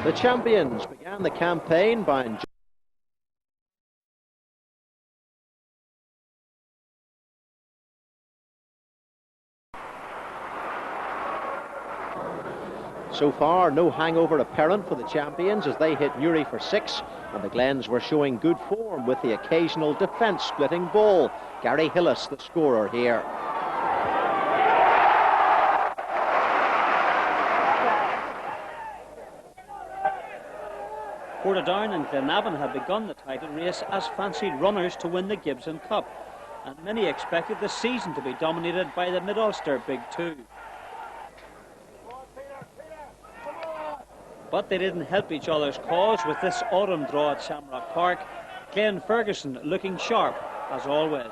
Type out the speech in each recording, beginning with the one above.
The champions began the campaign by enjoying so far, no hangover apparent for the champions as they hit Newry for 6, and the Glens were showing good form with the occasional defence-splitting ball. Gary Hillis, the scorer here. Portadown and Glenavon had begun the title race as fancied runners to win the Gibson Cup, and many expected the season to be dominated by the Mid-Ulster Big Two. But they didn't help each other's cause with this autumn draw at Shamrock Park. Glen Ferguson looking sharp, as always.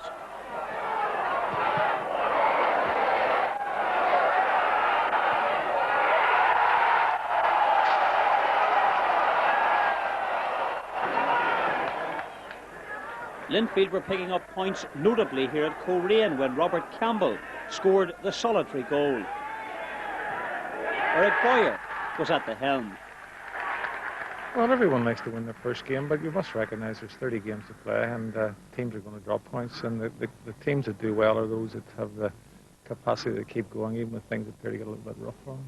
Linfield were picking up points notably here at Coleraine when Robert Campbell scored the solitary goal. Eric Boyer was at the helm. Well, everyone likes to win their first game, but you must recognise there's 30 games to play, and teams are going to drop points, and the teams that do well are those that have the capacity to keep going, even when things appear to get a little bit rough for them.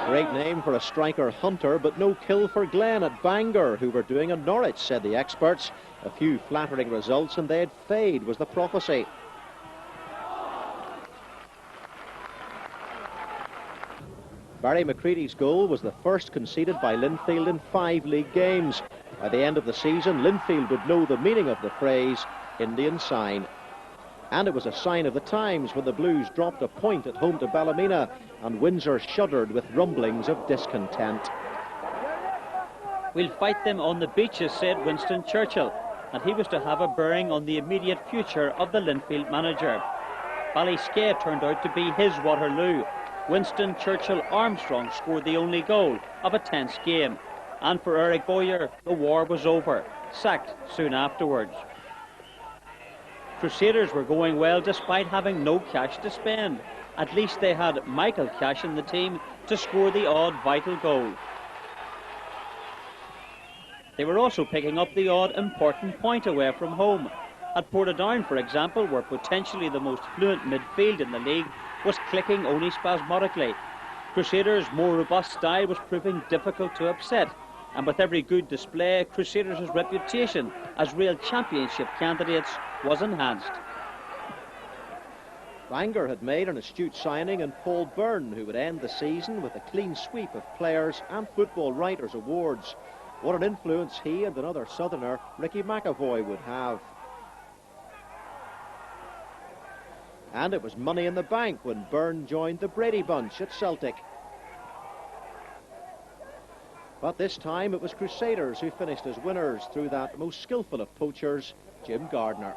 Great name for a striker Hunter, but no kill for Glen at Bangor, who were doing at Norwich, said the experts. A few flattering results and they'd fade, was the prophecy. Barry McCready's goal was the first conceded by Linfield in 5 league games. By the end of the season, Linfield would know the meaning of the phrase Indian sign. And it was a sign of the times when the Blues dropped a point at home to Ballymena and Windsor shuddered with rumblings of discontent. We'll fight them on the beaches, said Winston Churchill, and he was to have a bearing on the immediate future of the Linfield manager. Ballyskea turned out to be his Waterloo. Winston Churchill Armstrong scored the only goal of a tense game. And for Eric Boyer, the war was over, sacked soon afterwards. Crusaders were going well despite having no cash to spend. At least they had Michael Cash in the team to score the odd vital goal. They were also picking up the odd important point away from home. At Portadown, for example, where potentially the most fluent midfield in the league was clicking only spasmodically. Crusaders' more robust style was proving difficult to upset, and with every good display, Crusaders' reputation as real championship candidates was enhanced. Bangor had made an astute signing in Paul Byrne, who would end the season with a clean sweep of players and football writers' awards. What an influence he and another southerner, Ricky McAvoy, would have. And it was money in the bank when Byrne joined the Brady Bunch at Celtic. But this time it was Crusaders who finished as winners through that most skillful of poachers, Jim Gardner.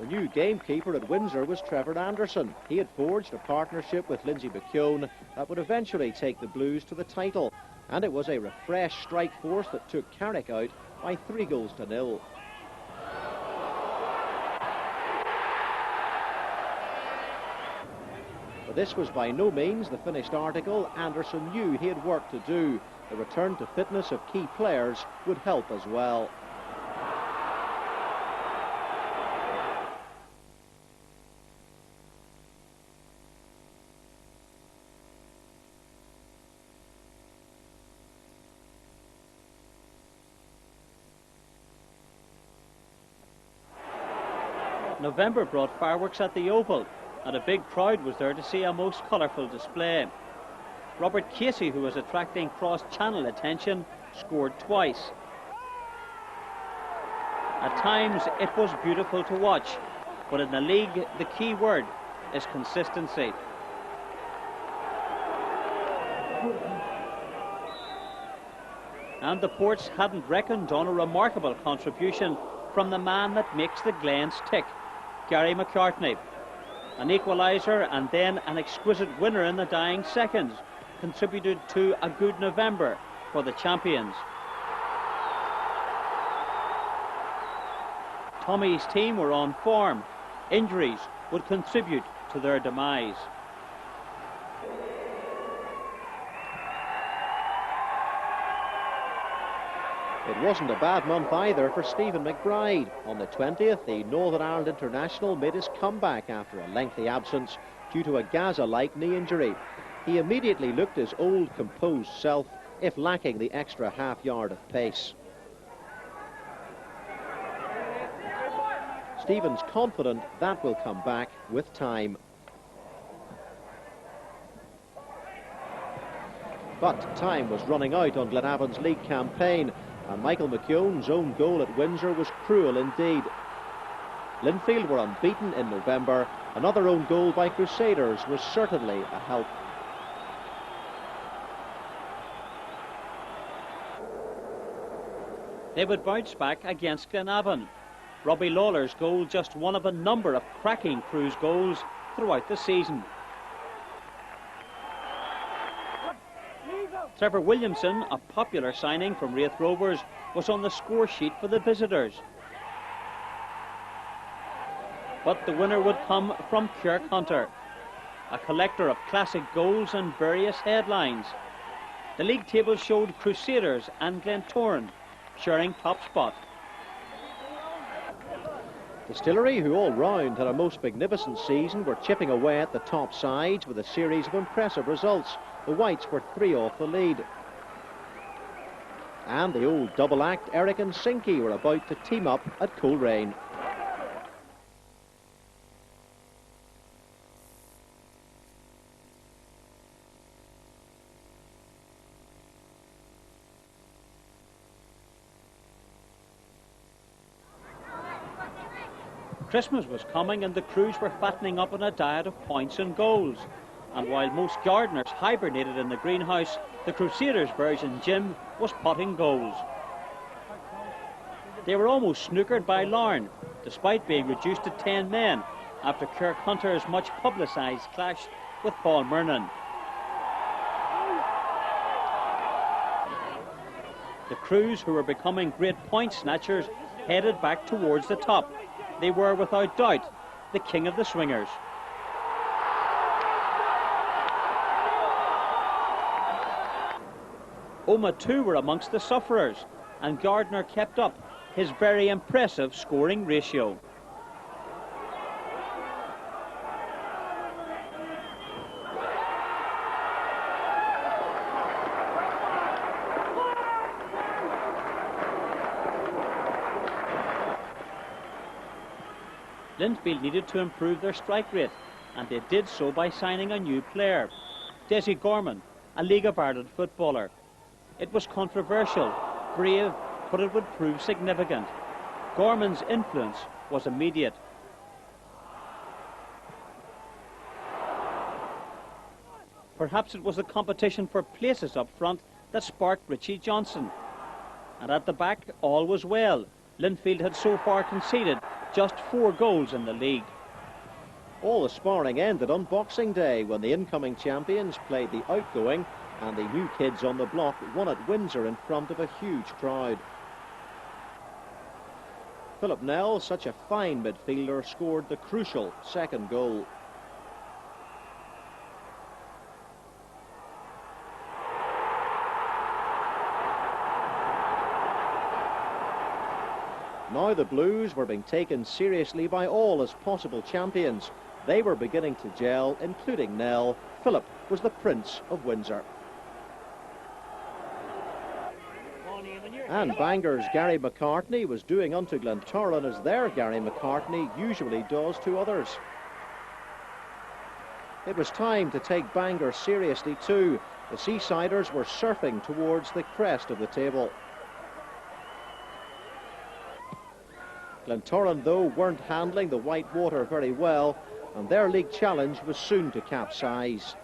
The new gamekeeper at Windsor was Trevor Anderson. He had forged a partnership with Lindsay McKeown that would eventually take the Blues to the title. And it was a refreshed strike force that took Carrick out by 3-0. But this was by no means the finished article. Anderson knew he had work to do. The return to fitness of key players would help as well. November brought fireworks at the Oval. and a big crowd was there to see a most colourful display. Robert Casey, who was attracting cross-channel attention, scored twice. At times it was beautiful to watch, but in the league the key word is consistency. And the Ports hadn't reckoned on a remarkable contribution from the man that makes the Glens tick, Gary McCartney. An equaliser and then an exquisite winner in the dying seconds contributed to a good November for the champions. Tommy's team were on form. Injuries would contribute to their demise. It wasn't a bad month either for Stephen McBride. On the 20th, the Northern Ireland international made his comeback after a lengthy absence due to a Gaza-like knee injury. He immediately looked his old composed self, if lacking the extra half-yard of pace. Stephen's confident that will come back with time. But time was running out on Glenavon's league campaign, and Michael McKeown's own goal at Windsor was cruel indeed. Linfield were unbeaten in November. Another own goal by Crusaders was certainly a help. They would bounce back against Glenavon. Robbie Lawler's goal just one of a number of cracking Cruise goals throughout the season. Trevor Williamson, a popular signing from Raith Rovers, was on the score sheet for the visitors. But the winner would come from Kirk Hunter, a collector of classic goals and various headlines. The league table showed Crusaders and Glentoran sharing top spot. Distillery, who all round had a most magnificent season, were chipping away at the top sides with a series of impressive results. The Whites were 3 off the lead. And the old double act, Eric and Sinky, were about to team up at Coleraine. Christmas was coming and the crews were fattening up on a diet of points and goals. And while most gardeners hibernated in the greenhouse, the Crusaders' version Jim was potting goals. They were almost snookered by Larne, despite being reduced to 10 men after Kirk Hunter's much publicised clash with Paul Murnan. The crews, who were becoming great point snatchers, headed back towards the top. They were without doubt the king of the swingers. Omagh too were amongst the sufferers, and Gardner kept up his very impressive scoring ratio. Linfield needed to improve their strike rate, and they did so by signing a new player, Desi Gorman, a League of Ireland footballer. It was controversial, brave, but it would prove significant. Gorman's influence was immediate. Perhaps it was the competition for places up front that sparked Richie Johnson. And at the back, all was well. Linfield had so far conceded just 4 goals in the league. All the sparring ended on Boxing Day when the incoming champions played the outgoing, and the new kids on the block won at Windsor in front of a huge crowd. Philip Nell, such a fine midfielder, scored the crucial second goal. Now the Blues were being taken seriously by all as possible champions. They were beginning to gel, including Nell. Philip was the Prince of Windsor. And Bangor's Gary McCartney was doing unto Glentoran as their Gary McCartney usually does to others. It was time to take Bangor seriously too. The Seasiders were surfing towards the crest of the table. Glentoran, though, weren't handling the white water very well, and their league challenge was soon to capsize.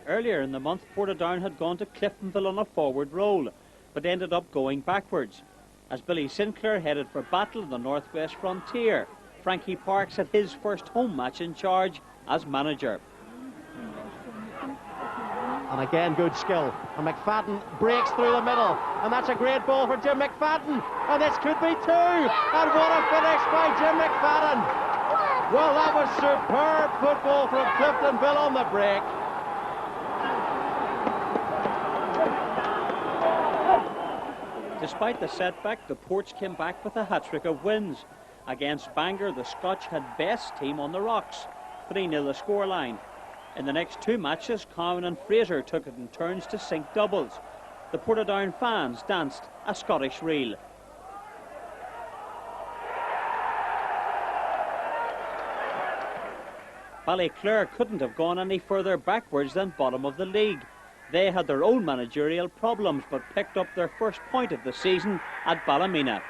Earlier in the month, Portadown had gone to Cliftonville on a forward roll, but ended up going backwards. As Billy Sinclair headed for battle in the northwest frontier, Frankie Parks had his first home match in charge as manager. And again, good skill. And McFadden breaks through the middle. And that's a great ball for Jim McFadden. And this could be two. And what a finish by Jim McFadden. Well, that was superb football from Cliftonville on the break. Despite the setback, the Ports came back with a hat-trick of wins. Against Bangor, the Scotch had best team on the rocks. 3-0 the scoreline. In the next two matches, Cowan and Fraser took it in turns to sink doubles. The Portadown fans danced a Scottish reel. Ballyclare couldn't have gone any further backwards than bottom of the league. They had their own managerial problems, but picked up their first point of the season at Ballymena.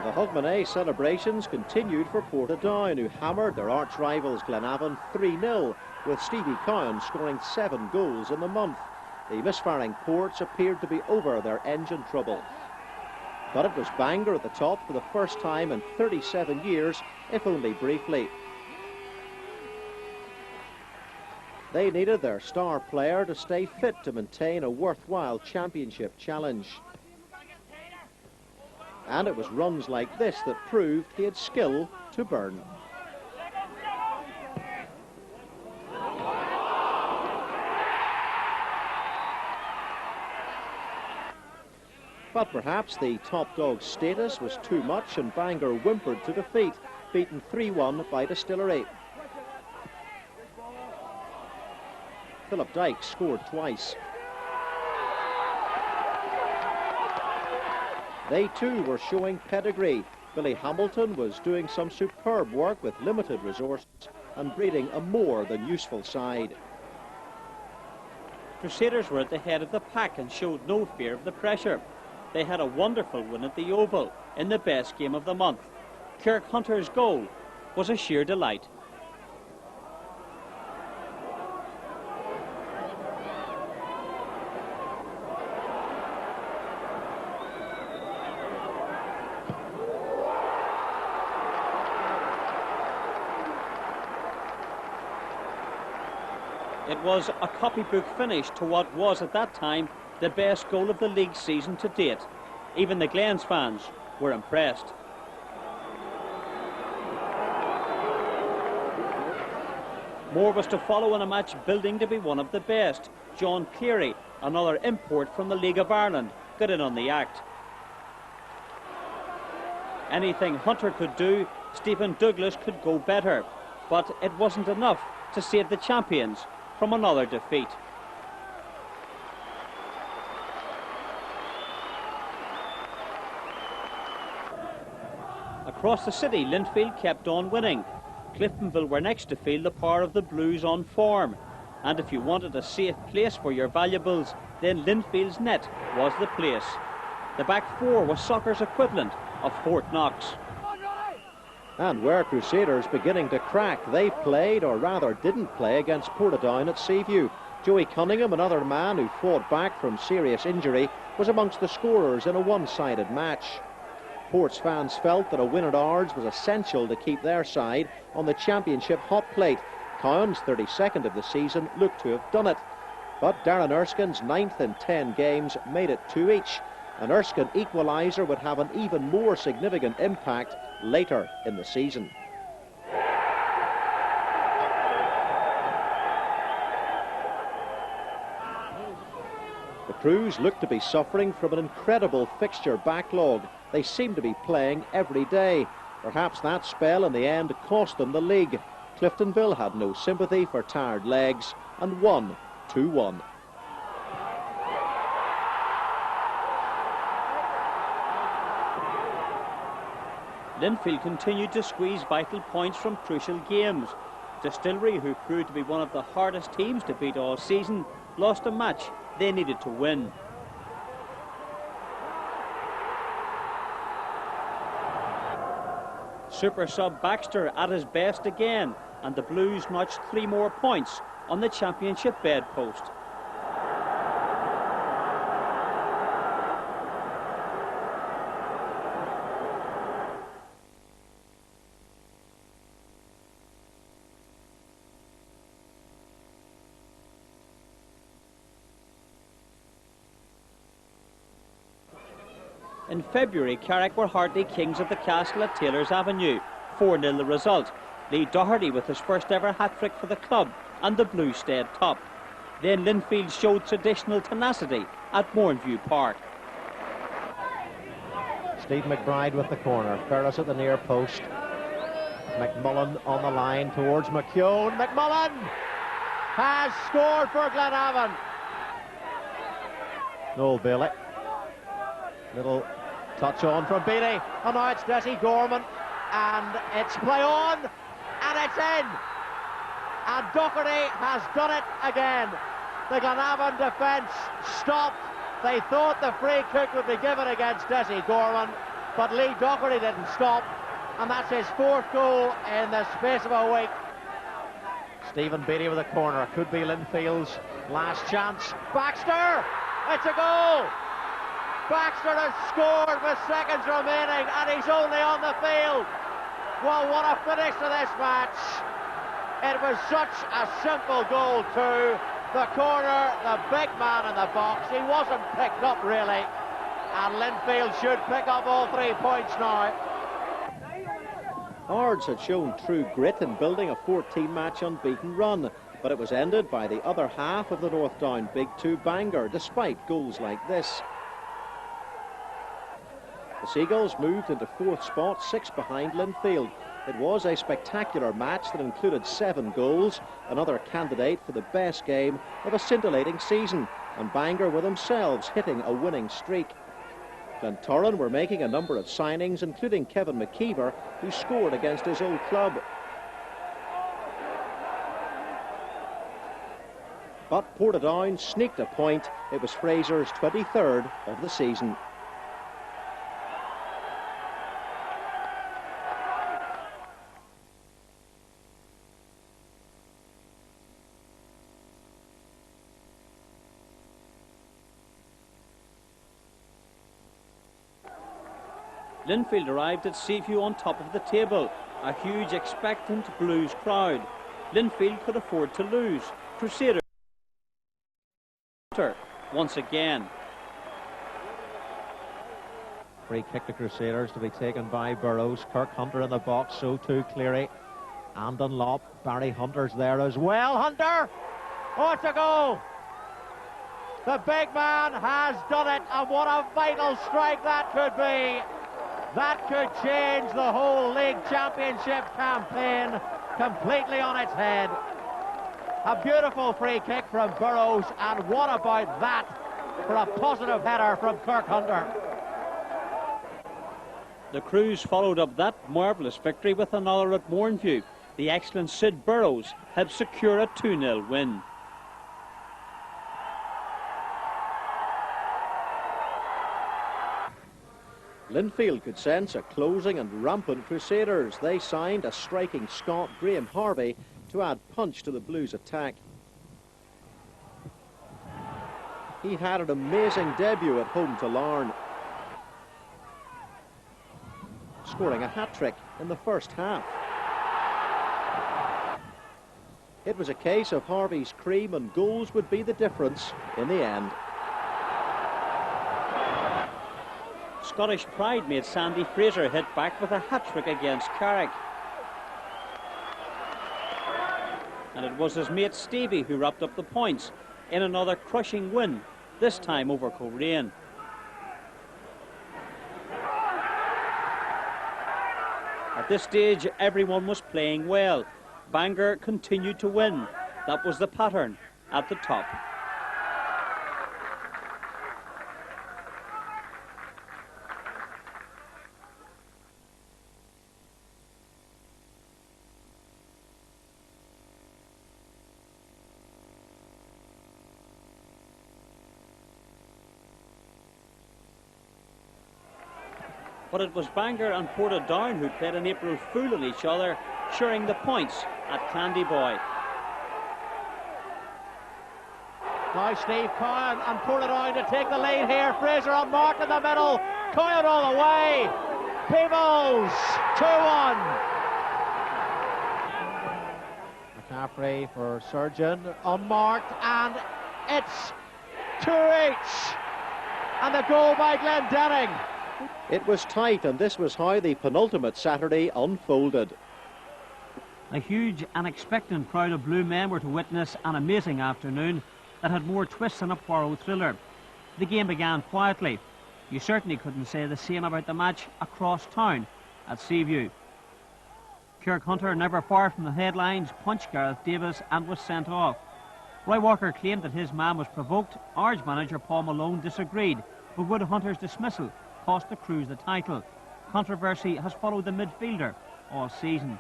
The Hogmanay celebrations continued for Portadown, who hammered their arch rivals Glenavon 3-0, with Stevie Cowan scoring 7 goals in the month. The misfiring Ports appeared to be over their engine trouble. But it was Bangor at the top for the first time in 37 years, if only briefly. They needed their star player to stay fit to maintain a worthwhile championship challenge. And it was runs like this that proved he had skill to burn. But perhaps the top dog status was too much and Bangor whimpered to defeat, beaten 3-1 by Distillery. Philip Dyke scored twice. They too were showing pedigree. Billy Hamilton was doing some superb work with limited resources and breeding a more than useful side. Crusaders were at the head of the pack and showed no fear of the pressure. They had a wonderful win at the Oval in the best game of the month. Kirk Hunter's goal was a sheer delight. It was a copybook finish to what was at that time the best goal of the league season to date. Even the Glens fans were impressed. More was to follow in a match building to be one of the best. John Cleary, another import from the League of Ireland, got in on the act. Anything Hunter could do, Stephen Douglas could go better. But it wasn't enough to save the champions from another defeat. Across the city, Linfield kept on winning. Cliftonville were next to feel the power of the Blues on form. And if you wanted a safe place for your valuables, then Linfield's net was the place. The back four was soccer's equivalent of Fort Knox. And were Crusaders beginning to crack, they played, or rather didn't play, against Portadown at Seaview. Joey Cunningham, another man who fought back from serious injury, was amongst the scorers in a one-sided match. Ports fans felt that a win at Ards was essential to keep their side on the championship hot plate. Cowan's 32nd of the season looked to have done it. But Darren Erskine's 9th in 10 games made it 2 each. An Erskine equaliser would have an even more significant impact later in the season. Crews look to be suffering from an incredible fixture backlog. They seem to be playing every day. Perhaps that spell in the end cost them the league. Cliftonville had no sympathy for tired legs and won 2-1. Linfield continued to squeeze vital points from crucial games. Distillery, who proved to be one of the hardest teams to beat all season, lost a match they needed to win. Super sub Baxter at his best again, and the Blues notched 3 more points on the championship bedpost. In February, Carrick were hardly kings of the castle at Taylor's Avenue. 4-0 the result. Lee Doherty with his first ever hat-trick for the club, and the Blues stayed top. Then Linfield showed traditional tenacity at Mourneview Park. Steve McBride with the corner. Ferris at the near post. McMullen on the line towards McKeown. McMullen has scored for Glenavon. Noel Bailey. Little touch on from Beattie, and now it's Desi Gorman, and it's play on, and it's in, and Doherty has done it again. The Glenavon defence stopped. They thought the free kick would be given against Desi Gorman, but Lee Doherty didn't stop, and that's his 4th goal in the space of a week. Stephen Beattie with a corner, could be Linfield's last chance. Baxter, it's a goal. Baxter has scored with seconds remaining, and he's only on the field. Well, what a finish to this match. It was such a simple goal too. The corner, the big man in the box, he wasn't picked up really, and Linfield should pick up all 3 points now. Ards had shown true grit in building a 14-match unbeaten run, but it was ended by the other half of the North Down Big Two Bangor, despite goals like this. The Seagulls moved into 4th spot, 6 behind Linfield. It was a spectacular match that included 7 goals, another candidate for the best game of a scintillating season, and Bangor were themselves hitting a winning streak. Glentoran were making a number of signings, including Kevin McKeever, who scored against his old club. But Portadown sneaked a point. It was Fraser's 23rd of the season. Linfield arrived at Seaview on top of the table, a huge expectant Blues crowd. Linfield could afford to lose. Crusaders once again. Free kick to Crusaders to be taken by Burrows. Kirk Hunter in the box, so too Cleary. And Dunlop. Barry Hunter's there as well. Hunter! Oh, it's a goal! The big man has done it, and what a vital strike that could be. That could change the whole league championship campaign completely on its head. A beautiful free kick from Burrows, and what about that for a positive header from Kirk Hunter. The Crews followed up that marvellous victory with another at Mourneview. The excellent Sid Burrows helped secure a 2-0 win. Linfield could sense a closing and rampant Crusaders. They signed a striking Scot, Graham Harvey, to add punch to the Blues' attack. He had an amazing debut at home to Larne, scoring a hat-trick in the first half. It was a case of Harvey's cream, and goals would be the difference in the end. Scottish pride made Sandy Fraser hit back with a hat-trick against Carrick. And it was his mate Stevie who wrapped up the points in another crushing win this time over Coleraine. At this stage, everyone was playing well. Bangor continued to win. That was the pattern at the top. But it was Bangor and Portadown who played an April Fool on each other, sharing the points at Clandyboy. Now Steve Cowan and Portadown to take the lead here. Fraser unmarked in the middle. Cowan all the way. Peebles 2-1. McCaffrey for Surgeon unmarked, and it's 2 each. And the goal by Glendenning. It was tight, and this was how the penultimate Saturday unfolded. A huge and expectant crowd of blue men were to witness an amazing afternoon that had more twists than a Poirot thriller. The game began quietly. You certainly couldn't say the same about the match across town at Seaview. Kirk Hunter, never far from the headlines, punched Gareth Davis and was sent off. Roy Walker claimed that his man was provoked. Ards manager Paul Malone disagreed, but would Hunter's dismissal cost the Crews the title? Controversy has followed the midfielder all season.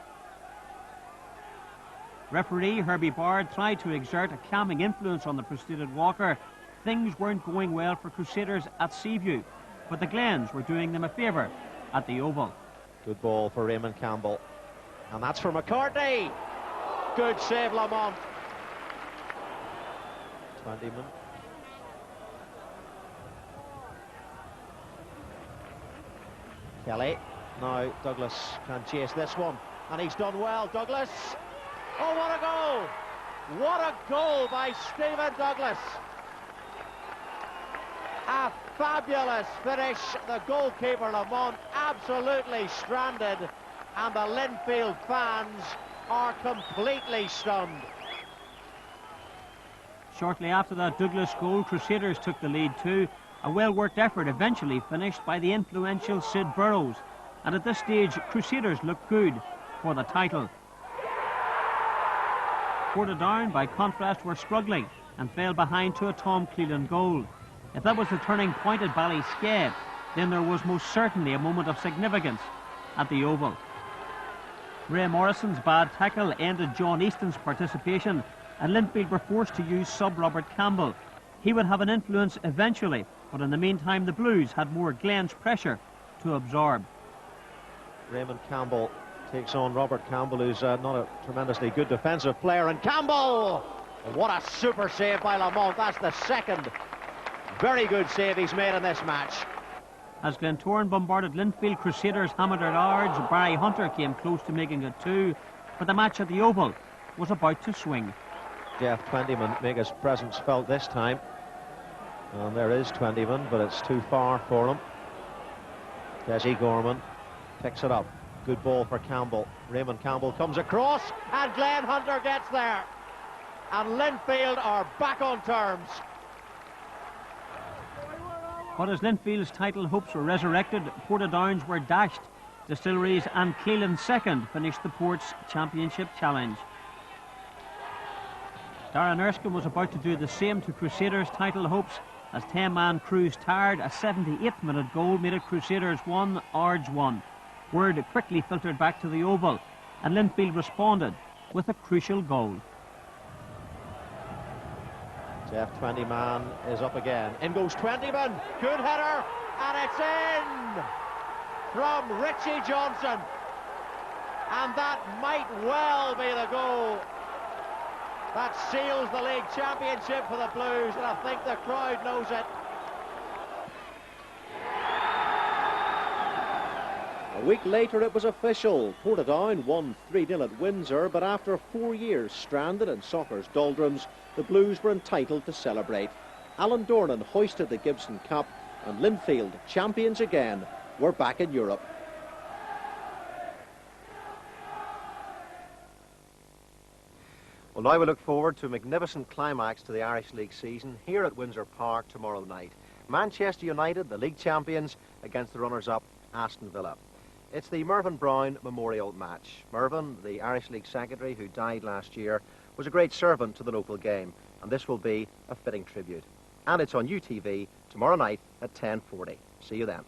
Referee Herbie Bard tried to exert a calming influence on the frustrated Walker. Things weren't going well for Crusaders at Seaview, but the Glens were doing them a favour at the Oval. Good ball for Raymond Campbell, and that's for McCartney. Good save, Lamont. Twentyman. Kelly. Now Douglas can chase this one, and he's done well, Douglas. Oh, what a goal! What a goal by Stephen Douglas. A fabulous finish. The goalkeeper, Lamont, absolutely stranded, and the Linfield fans are completely stunned. Shortly after that Douglas goal, Crusaders took the lead too. A well-worked effort eventually finished by the influential Sid Burrows. And at this stage, Crusaders looked good for the title. Portadown, by contrast, were struggling and fell behind to a Tom Cleland goal. If that was the turning point at Ballyskea, then there was most certainly a moment of significance at the Oval. Ray Morrison's bad tackle ended John Easton's participation, and Linfield were forced to use sub Robert Campbell. He would have an influence eventually, but in the meantime the Blues had more Glens pressure to absorb. Raymond Campbell takes on Robert Campbell, who's not a tremendously good defensive player, and Campbell! What a super save by Lamont. That's the second very good save he's made in this match. As Glentoran bombarded Linfield, Crusaders hammered at Ards. Barry Hunter came close to making it 2, but the match at the Oval was about to swing. Jeff Twentyman make his presence felt this time, and there is Twentyman, but it's too far for him. Desi Gorman picks it up. Good ball for Campbell. Raymond Campbell comes across, and Glenn Hunter gets there, and Linfield are back on terms. But as Linfield's title hopes were resurrected, Portadowns were dashed. Distilleries and Cleland second finished the Port's championship challenge. Darren Erskine was about to do the same to Crusaders' title hopes as 10-man Crews tired. A 78th minute goal made it Crusaders 1, Ards 1. Word quickly filtered back to the Oval, and Linfield responded with a crucial goal. Jeff Twentyman is up again. In goes Twentyman. Good header, and it's in from Richie Johnson. And that might well be the goal that seals the league championship for the Blues, and I think the crowd knows it. A week later it was official. Portadown won 3-0 at Windsor, but after 4 years stranded in soccer's doldrums, the Blues were entitled to celebrate. Alan Dornan hoisted the Gibson Cup, and Linfield, champions again, were back in Europe. Well, now we look forward to a magnificent climax to the Irish League season here at Windsor Park tomorrow night. Manchester United, the league champions, against the runners-up Aston Villa. It's the Mervyn Brown Memorial Match. Mervyn, the Irish League secretary who died last year, was a great servant to the local game, and this will be a fitting tribute. And it's on UTV tomorrow night at 10:40. See you then.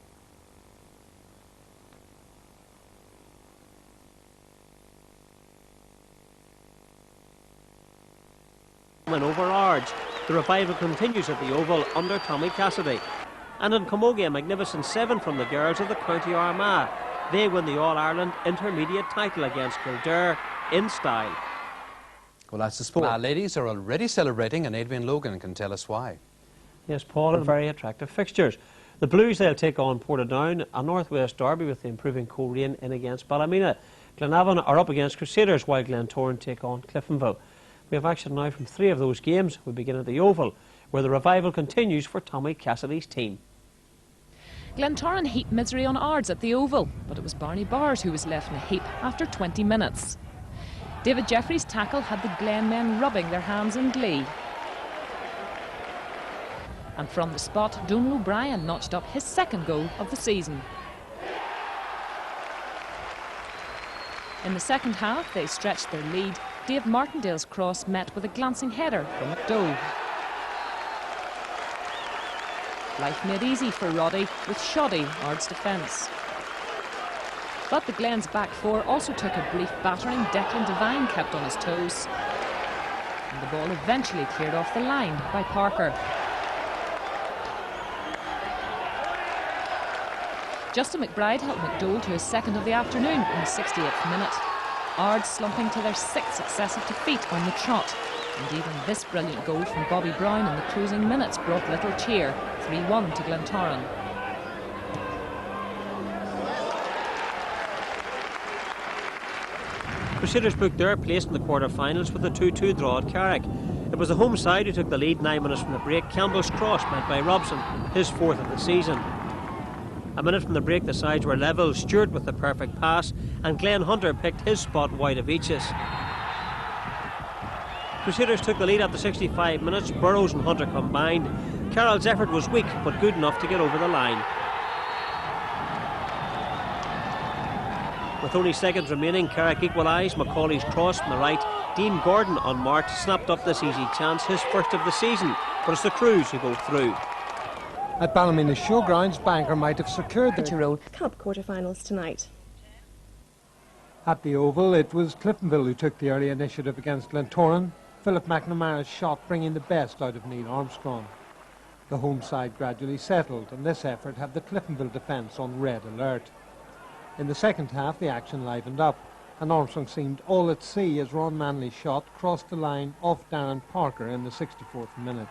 Over Ards, the revival continues at the Oval under Tommy Cassidy. And in Camogie, a magnificent 7 from the girls of the County Armagh. They win the All-Ireland Intermediate title against Kildare in style. Well, that's the sport. Our ladies are already celebrating, and Adrian Logan can tell us why. Yes, Paul, and very attractive fixtures. The Blues, they'll take on Portadown, a Northwest derby with the improving Coleraine in against Ballymena. Glenavon are up against Crusaders, while Glentoran take on Cliftonville. We have action now from 3 of those games. We begin at the Oval, where the revival continues for Tommy Cassidy's team. Glentoran heaped misery on Ards at the Oval, but it was Barney Bars who was left in a heap after 20 minutes. David Jeffrey's tackle had the Glen men rubbing their hands in glee. And from the spot, Donal O'Brien notched up his 2nd goal of the season. In the second half, they stretched their lead. Dave Martindale's cross met with a glancing header from McDowell. Life made easy for Roddy with shoddy Ards defence. But the Glen's back 4 also took a brief battering. Declan Devine kept on his toes. And the ball eventually cleared off the line by Parker. Justin McBride helped McDowell to his 2nd of the afternoon in the 68th minute. Ards slumping to their 6th successive defeat on the trot. And even this brilliant goal from Bobby Brown in the closing minutes brought little cheer. 3-1 to Glentoran. Crusaders booked their place in the quarter-finals with a 2-2 draw at Carrick. It was the home side who took the lead 9 minutes from the break. Campbell's cross met by Robson, his 4th of the season. A minute from the break, the sides were level. Stewart with the perfect pass, and Glenn Hunter picked his spot wide of Eaches. Crusaders took the lead after 65 minutes. Burrows and Hunter combined. Carroll's effort was weak, but good enough to get over the line. With only seconds remaining, Carrick equalised. Macaulay's cross from the right. Dean Gordon, unmarked, snapped up this easy chance, his 1st of the season. But it's the Crews who go through. At Ballymena Showgrounds, Bangor might have secured the Tyrone Cup quarter-finals tonight. At the Oval, it was Cliftonville who took the early initiative against Glentoran. Philip McNamara's shot bringing the best out of Neil Armstrong. The home side gradually settled, and this effort had the Cliftonville defence on red alert. In the second half, the action livened up, and Armstrong seemed all at sea as Ron Manley's shot crossed the line off Darren Parker in the 64th minute.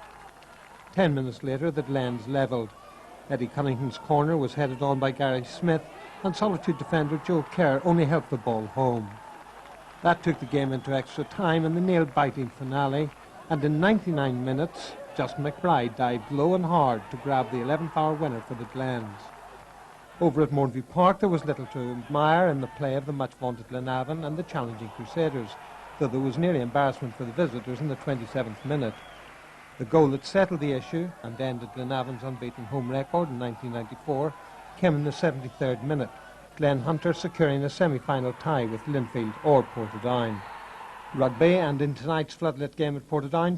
10 minutes later, the Glens levelled. Eddie Cunnington's corner was headed on by Gary Smith, and Solitude defender Joe Kerr only helped the ball home. That took the game into extra time and the nail-biting finale, and in 99 minutes, Justin McBride dived low and hard to grab the 11th-hour winner for the Glens. Over at Mornview Park, there was little to admire in the play of the much-vaunted Glenavon and the challenging Crusaders, though there was nearly embarrassment for the visitors in the 27th minute. The goal that settled the issue and ended Glenavon's unbeaten home record in 1994 came in the 73rd minute, Glenn Hunter securing a semi-final tie with Linfield or Portadown. Rugby, and in tonight's floodlit game at Portadown,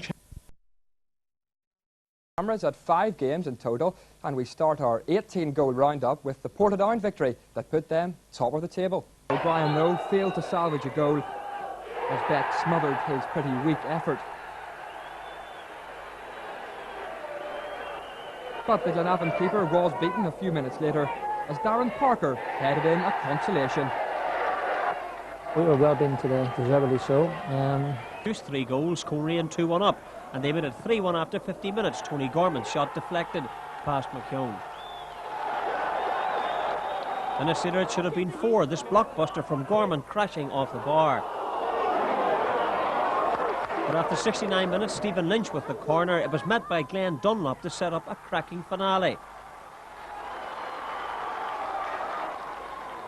cameras at 5 games in total, and we start our 18-goal roundup with the Portadown victory that put them top of the table. O'Brien, though, failed to salvage a goal as Beck smothered his pretty weak effort. But the Glenavon keeper was beaten a few minutes later as Darren Parker headed in a consolation. We were well beaten today, deservedly so. Just 3 goals, Coleraine 2-1 up, and they made it 3-1 after 50 minutes. Tony Gorman's shot deflected past McKeown. And a later it should have been 4, this blockbuster from Gorman crashing off the bar. But after 69 minutes, Stephen Lynch with the corner. It was met by Glenn Dunlop to set up a cracking finale.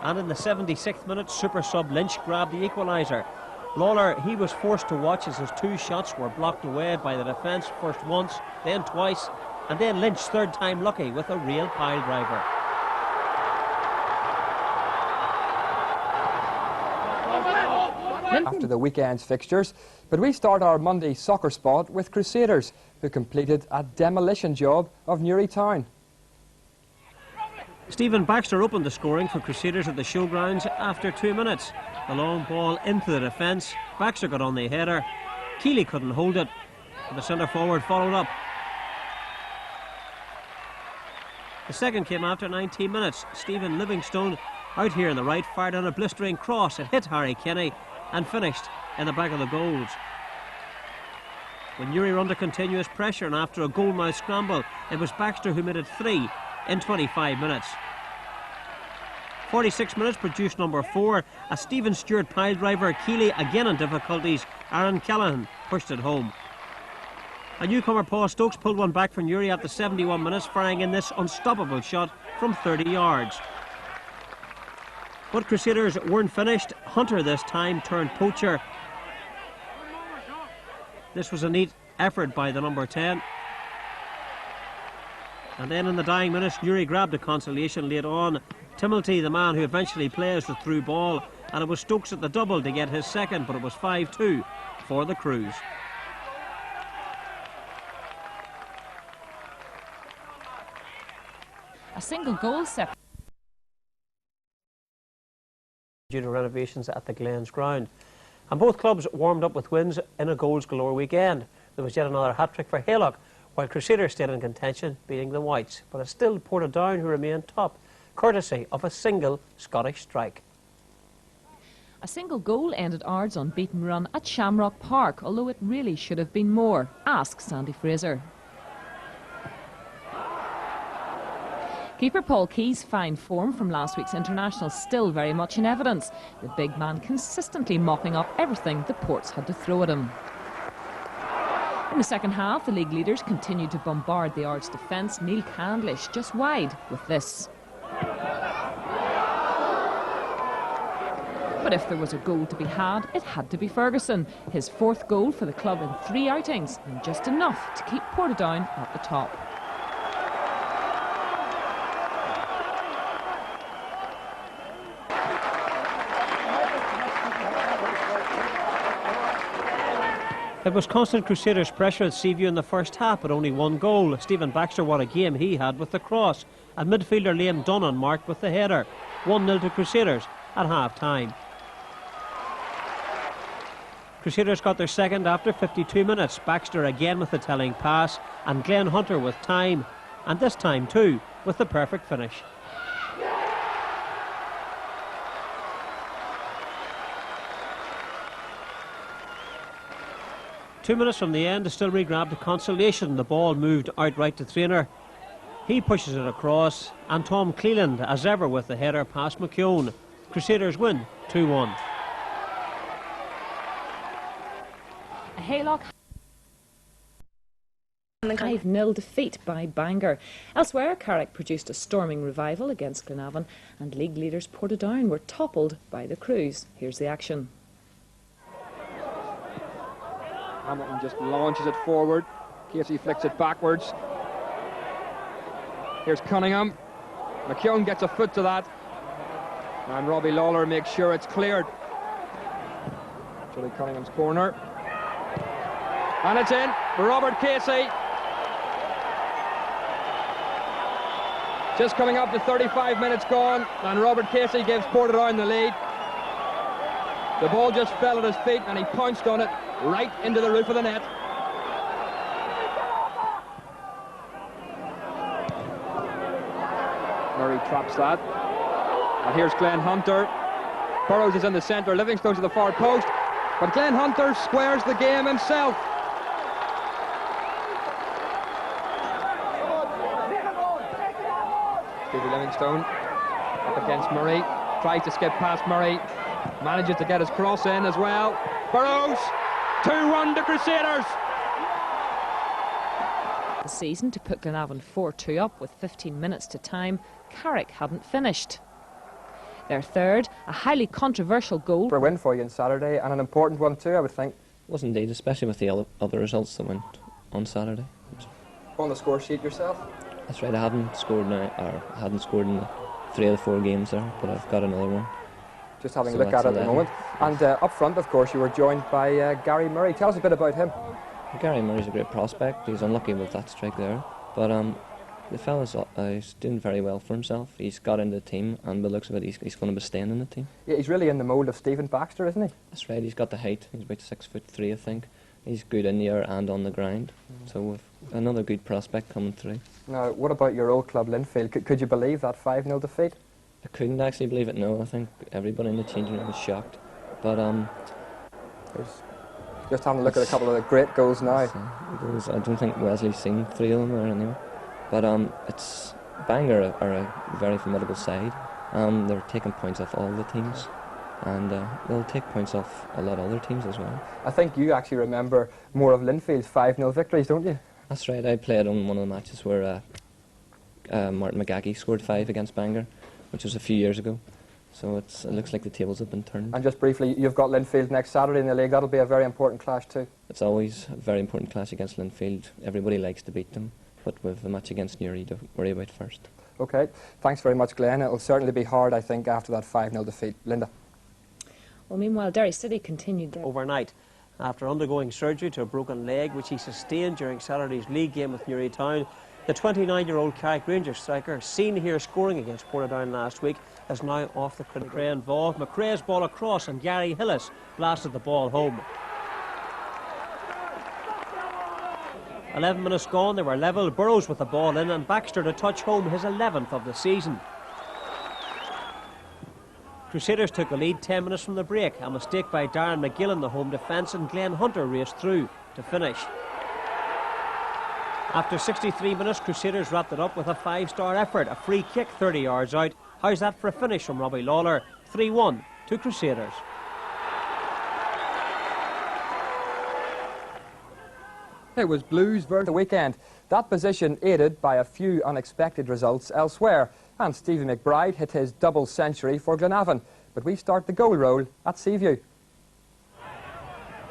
And in the 76th minute, super sub Lynch grabbed the equaliser. Lawler, he was forced to watch as his 2 shots were blocked away by the defence, first once, then twice, and then Lynch, third time lucky, with a real pile driver. After the weekend's fixtures, but we start our Monday soccer spot with Crusaders, who completed a demolition job of Newry Town. Stephen Baxter opened the scoring for Crusaders at the showgrounds after 2 minutes. The long ball into the defence. Baxter got on the header. Keeley couldn't hold it, but the centre forward followed up. The second came after 19 minutes. Stephen Livingstone, out here in the right, fired on a blistering cross. It hit Harry Kenny and finished in the back of the goals. When Newry were under continuous pressure and after a goal-mouth scramble, it was Baxter who made it 3 in 25 minutes. 46 minutes produced number 4. A Stephen Stewart pile driver. Keeley again in difficulties. Aaron Callahan pushed it home. A newcomer, Paul Stokes, pulled one back for Newry at the 71 minutes, firing in this unstoppable shot from 30 yards. But Crusaders weren't finished. Hunter this time turned poacher. This was a neat effort by the number 10. And then in the dying minutes, Newry grabbed a consolation late on. Timilty, the man who eventually plays the through ball, and it was Stokes at the double to get his second, but it was 5-2 for the Crews. A single goal set Due to renovations at the Glens ground. And both clubs warmed up with wins in a goals galore weekend. There was yet another hat-trick for Haylock, while Crusaders stayed in contention, beating the Whites. But it's still Portadown who remain top, courtesy of a single Scottish strike. A single goal ended Ard's unbeaten run at Shamrock Park, although it really should have been more. Ask Sandy Fraser. Keeper Paul Key's fine form from last week's international still very much in evidence. The big man consistently mopping up everything the Ports had to throw at him. In the second half, the league leaders continued to bombard the Ards defence. Neil Candlish just wide with this. But if there was a goal to be had, it had to be Ferguson. His 4th goal for the club in 3 outings, and just enough to keep Portadown at the top. It was constant Crusaders pressure at Seaview in the first half, but only 1 goal. Stephen Baxter, what a game he had with the cross. And midfielder Liam Dunnan marked with the header. 1-0 to Crusaders at half-time. Crusaders got their second after 52 minutes. Baxter again with the telling pass, and Glenn Hunter with time. And this time too, with the perfect finish. Two minutes from the end, Distillery grabbed a consolation. The ball moved outright to Traynor. He pushes it across, and Tom Cleland, as ever, with the header past McKeown. Crusaders win 2-1. A Haylock 5-0 defeat by Bangor. Elsewhere, Carrick produced a storming revival against Glenavon, and league leaders Portadown were toppled by the Crews. Here's the action. Hamilton just launches it forward. Casey flicks it backwards. Here's Cunningham. McKeown gets a foot to that. And Robbie Lawler makes sure it's cleared. Julie Cunningham's corner. And it's in for Robert Casey. Just coming up to 35 minutes gone, and Robert Casey gives Portadown the lead. The ball just fell at his feet and he pounced on it right into the roof of the net. Murray traps that. And here's Glenn Hunter. Burrows is in the centre, Livingstone's at the far post, but Glenn Hunter squares the game himself. Stevie Livingstone up against Murray, tries to skip past Murray, manages to get his cross in as well. Burrows, 2-1 to Crusaders. The season to put Glenavon 4-2 up with 15 minutes to time. Carrick hadn't finished. Their third, a highly controversial goal. For a win for you on Saturday, and an important one too, I would think. It was indeed, especially with the other results that went on Saturday. On the score sheet yourself? That's right, I hadn't scored now, or hadn't scored in 3 of the 4 games there, but I've got another one. Just having a look at it at the moment. And up front, of course, you were joined by Gary Murray. Tell us a bit about him. Gary Murray's a great prospect. He's unlucky with that strike there, but the fella's he's doing very well for himself. He's got into the team, and by the looks of it, he's going to be staying in the team. Yeah, he's really in the mould of Stephen Baxter, isn't he? That's right. He's got the height. He's about 6'3", I think. He's good in the air and on the ground. So we've another good prospect coming through. Now, what about your old club, Linfield? Could you believe that 5-0 defeat? I couldn't actually believe it. No, I think everybody in the changing room was shocked. But just having a look at a couple of the great goals now. I don't think Wesley's seen 3 of them there anyway. But it's Bangor are a very formidable side. They're taking points off all the teams, and they'll take points off a lot of other teams as well. I think you actually remember more of Linfield's 5-0 victories, don't you? That's right. I played on one of the matches where Martin McGaggy scored 5 against Bangor, which was a few years ago. So it looks like the tables have been turned. And just briefly, you've got Linfield next Saturday in the league. That'll be a very important clash too. It's always a very important clash against Linfield. Everybody likes to beat them, but with the match against Newry to worry about first. OK, thanks very much, Glenn. It'll certainly be hard, I think, after that 5-0 defeat. Linda. Well, meanwhile, Derry City continued their... Overnight, after undergoing surgery to a broken leg, which he sustained during Saturday's league game with Newry Town, the 29-year-old Carrick Rangers striker, seen here scoring against Portadown last week, is now off the critical. McRae involved. McRae's ball across, and Gary Hillis blasted the ball home. 11 minutes gone, they were level. Burrows with the ball in, and Baxter to touch home his 11th of the season. Crusaders took the lead 10 minutes from the break. A mistake by Darren McGill in the home defence, and Glenn Hunter raced through to finish. After 63 minutes, Crusaders wrapped it up with a 5-star effort. A free kick 30 yards out. How's that for a finish from Robbie Lawler? 3-1 to Crusaders. It was Blues versus the weekend. That position aided by a few unexpected results elsewhere. And Stevie McBride hit his double century for Glenavon. But we start the goal roll at Seaview.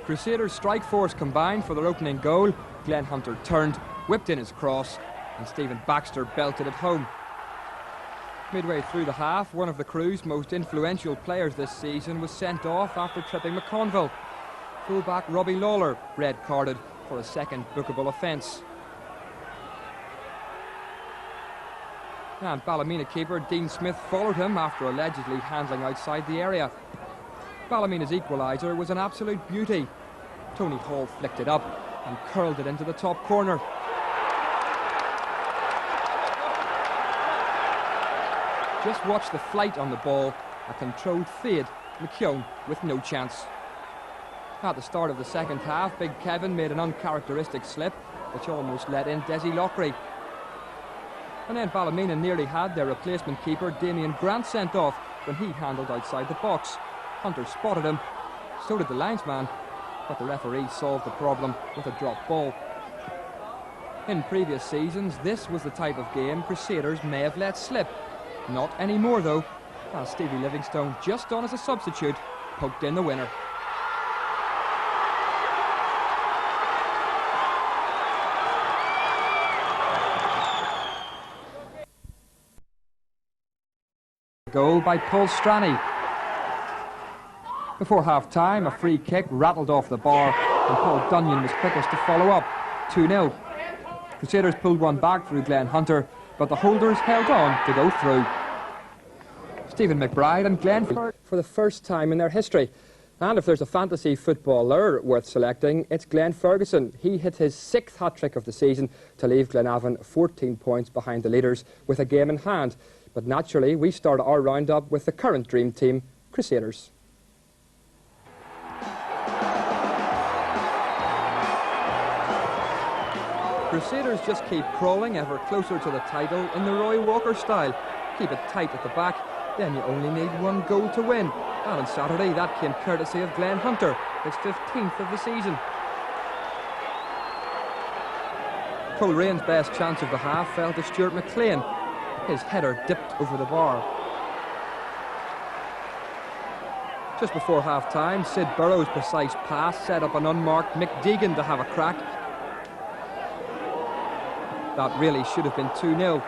Crusaders' strike force combined for their opening goal. Glenn Hunter turned, whipped in his cross, and Stephen Baxter belted it home. Midway through the half, one of the Crew's most influential players this season was sent off after tripping McConville. Fullback Robbie Lawler, red-carded for a second bookable offence. And Ballymena keeper Dean Smith followed him after allegedly handling outside the area. Ballymena's equaliser was an absolute beauty. Tony Hall flicked it up and curled it into the top corner. Just watch the flight on the ball, a controlled fade, McKeown with no chance. At the start of the second half, Big Kevin made an uncharacteristic slip, which almost let in Desi Lockery. And then Ballymena nearly had their replacement keeper Damien Grant sent off when he handled outside the box. Hunter spotted him, so did the linesman, but the referee solved the problem with a drop ball. In previous seasons, this was the type of game Crusaders may have let slip. Not anymore though, as Stevie Livingstone, just on as a substitute, poked in the winner. Goal by Paul Stranney. Before half-time, a free kick rattled off the bar, and Paul Dunyan was quickest to follow up, 2-0. Crusaders pulled one back through Glenn Hunter, but the holders held on to go through. Stephen McBride and Glenn for the first time in their history. And if there's a fantasy footballer worth selecting, it's Glenn Ferguson. He hit his 6th hat-trick of the season to leave Glenavon 14 points behind the leaders with a game in hand. But naturally, we start our roundup with the current dream team, Crusaders. Crusaders just keep crawling ever closer to the title in the Roy Walker style. Keep it tight at the back, then you only need one goal to win. And on Saturday, that came courtesy of Glenn Hunter, his 15th of the season. Colerane's best chance of the half fell to Stuart McLean. His header dipped over the bar. Just before half-time, Sid Burrows' precise pass set up an unmarked Mick Deegan to have a crack. That really should have been 2-0.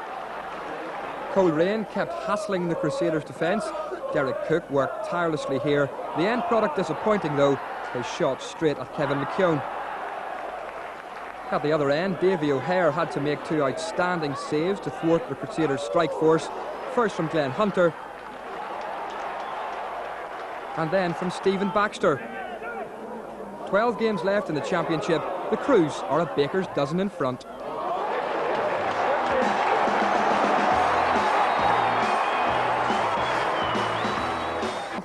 Coleraine kept hassling the Crusaders' defence. Derek Cook worked tirelessly here. The end product disappointing though, his shot straight at Kevin McKeown. At the other end, Davy O'Hare had to make two outstanding saves to thwart the Crusaders' strike force. First from Glenn Hunter, and then from Stephen Baxter. 12 games left in the championship. The Crews are a baker's dozen in front.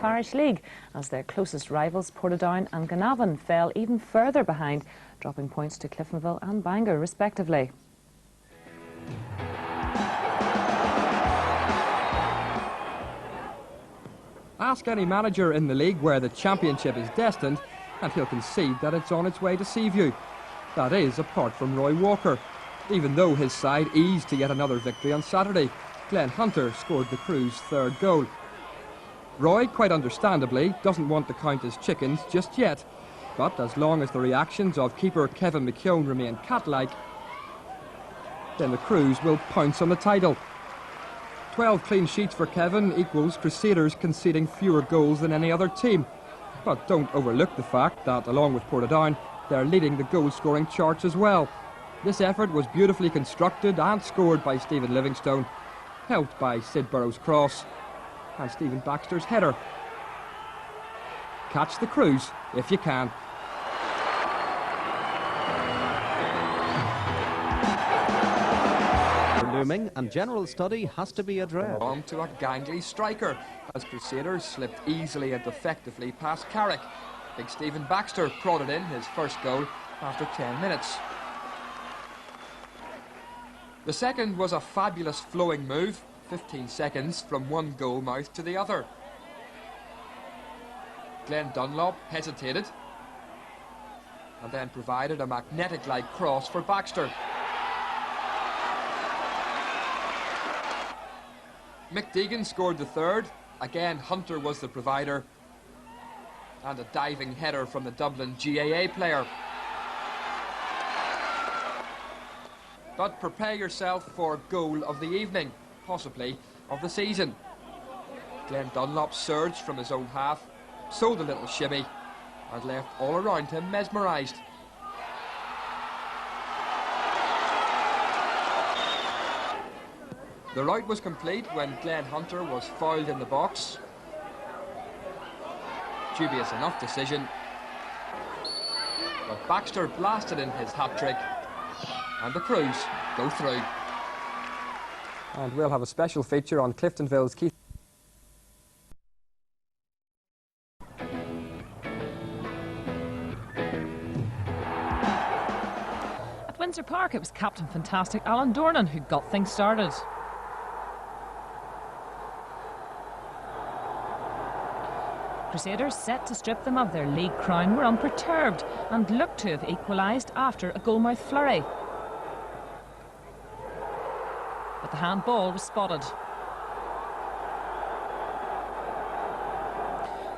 Irish League, as their closest rivals Portadown and Glenavon fell even further behind, dropping points to Cliftonville and Bangor respectively. Ask any manager in the league where the championship is destined and he'll concede that it's on its way to Seaview. That is, apart from Roy Walker. Even though his side eased to yet another victory on Saturday, Glenn Hunter scored the Crews' third goal. Roy, quite understandably, doesn't want to count his chickens just yet, but as long as the reactions of keeper Kevin McKeown remain cat-like, then the Crews will pounce on the title. 12 clean sheets for Kevin equals Crusaders conceding fewer goals than any other team. But don't overlook the fact that, along with Portadown, they're leading the goal-scoring charts as well. This effort was beautifully constructed and scored by Stephen Livingstone, helped by Sid Burrows' cross and Stephen Baxter's header. Catch the Crews if you can. Looming, and general study has to be addressed. On to a gangly striker as Crusaders slipped easily and effectively past Carrick. Big Stephen Baxter prodded in his first goal after 10 minutes. The second was a fabulous flowing move, 15 seconds from one goal mouth to the other. Glenn Dunlop hesitated and then provided a magnetic-like cross for Baxter. Mick Deegan scored the third. Again, Hunter was the provider. And a diving header from the Dublin GAA player. But prepare yourself for goal of the evening, possibly of the season. Glenn Dunlop surged from his own half, sold a little shimmy, and left all around him mesmerised. The rout was complete when Glenn Hunter was fouled in the box. Dubious enough decision. But Baxter blasted in his hat-trick, and the Crews go through. And we'll have a special feature on Cliftonville's Keith. At Windsor Park, it was Captain Fantastic Alan Dornan who got things started. Crusaders, set to strip them of their league crown, were unperturbed and looked to have equalised after a goalmouth flurry. But the handball was spotted.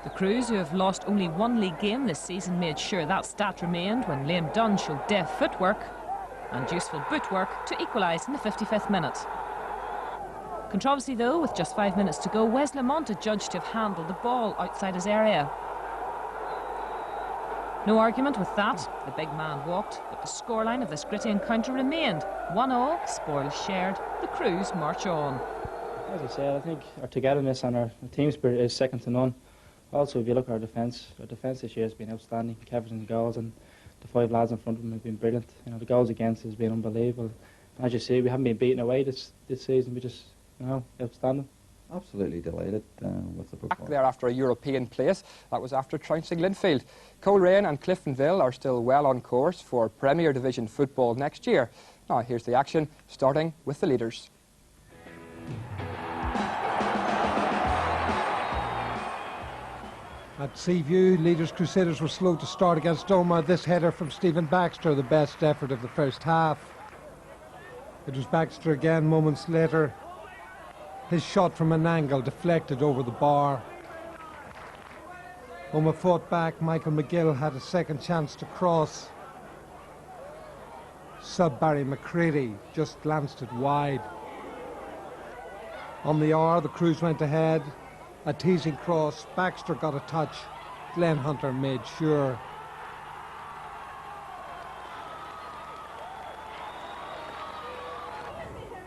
The Crews, who have lost only one league game this season, made sure that stat remained when Liam Dunn showed deft footwork and useful bootwork to equalise in the 55th minute. Controversy though, with just 5 minutes to go, Wes Lamont adjudged to have handled the ball outside his area. No argument with that, the big man walked, but the scoreline of this gritty encounter remained 1-1, spoils shared, the Crews march on. As I said, I think our togetherness and our team spirit is second to none. Also, if you look at our defence this year has been outstanding. Kevin's goals and the 5 lads in front of him have been brilliant. You know, the goals against has been unbelievable. And as you see, we haven't been beaten away this season. We just, you know, outstanding. Absolutely delighted with the performance. Back there after a European place, that was after trouncing Linfield. Coleraine and Cliftonville are still well on course for Premier Division football next year. Now here's the action, starting with the leaders. At Seaview, leaders Crusaders were slow to start against Omagh. This header from Stephen Baxter, the best effort of the first half. It was Baxter again moments later. His shot from an angle deflected over the bar. Omagh fought back. Michael McGill had a second chance to cross. Sub Barry McCready just glanced it wide. On the hour, the Crews went ahead. A teasing cross. Baxter got a touch. Glenn Hunter made sure.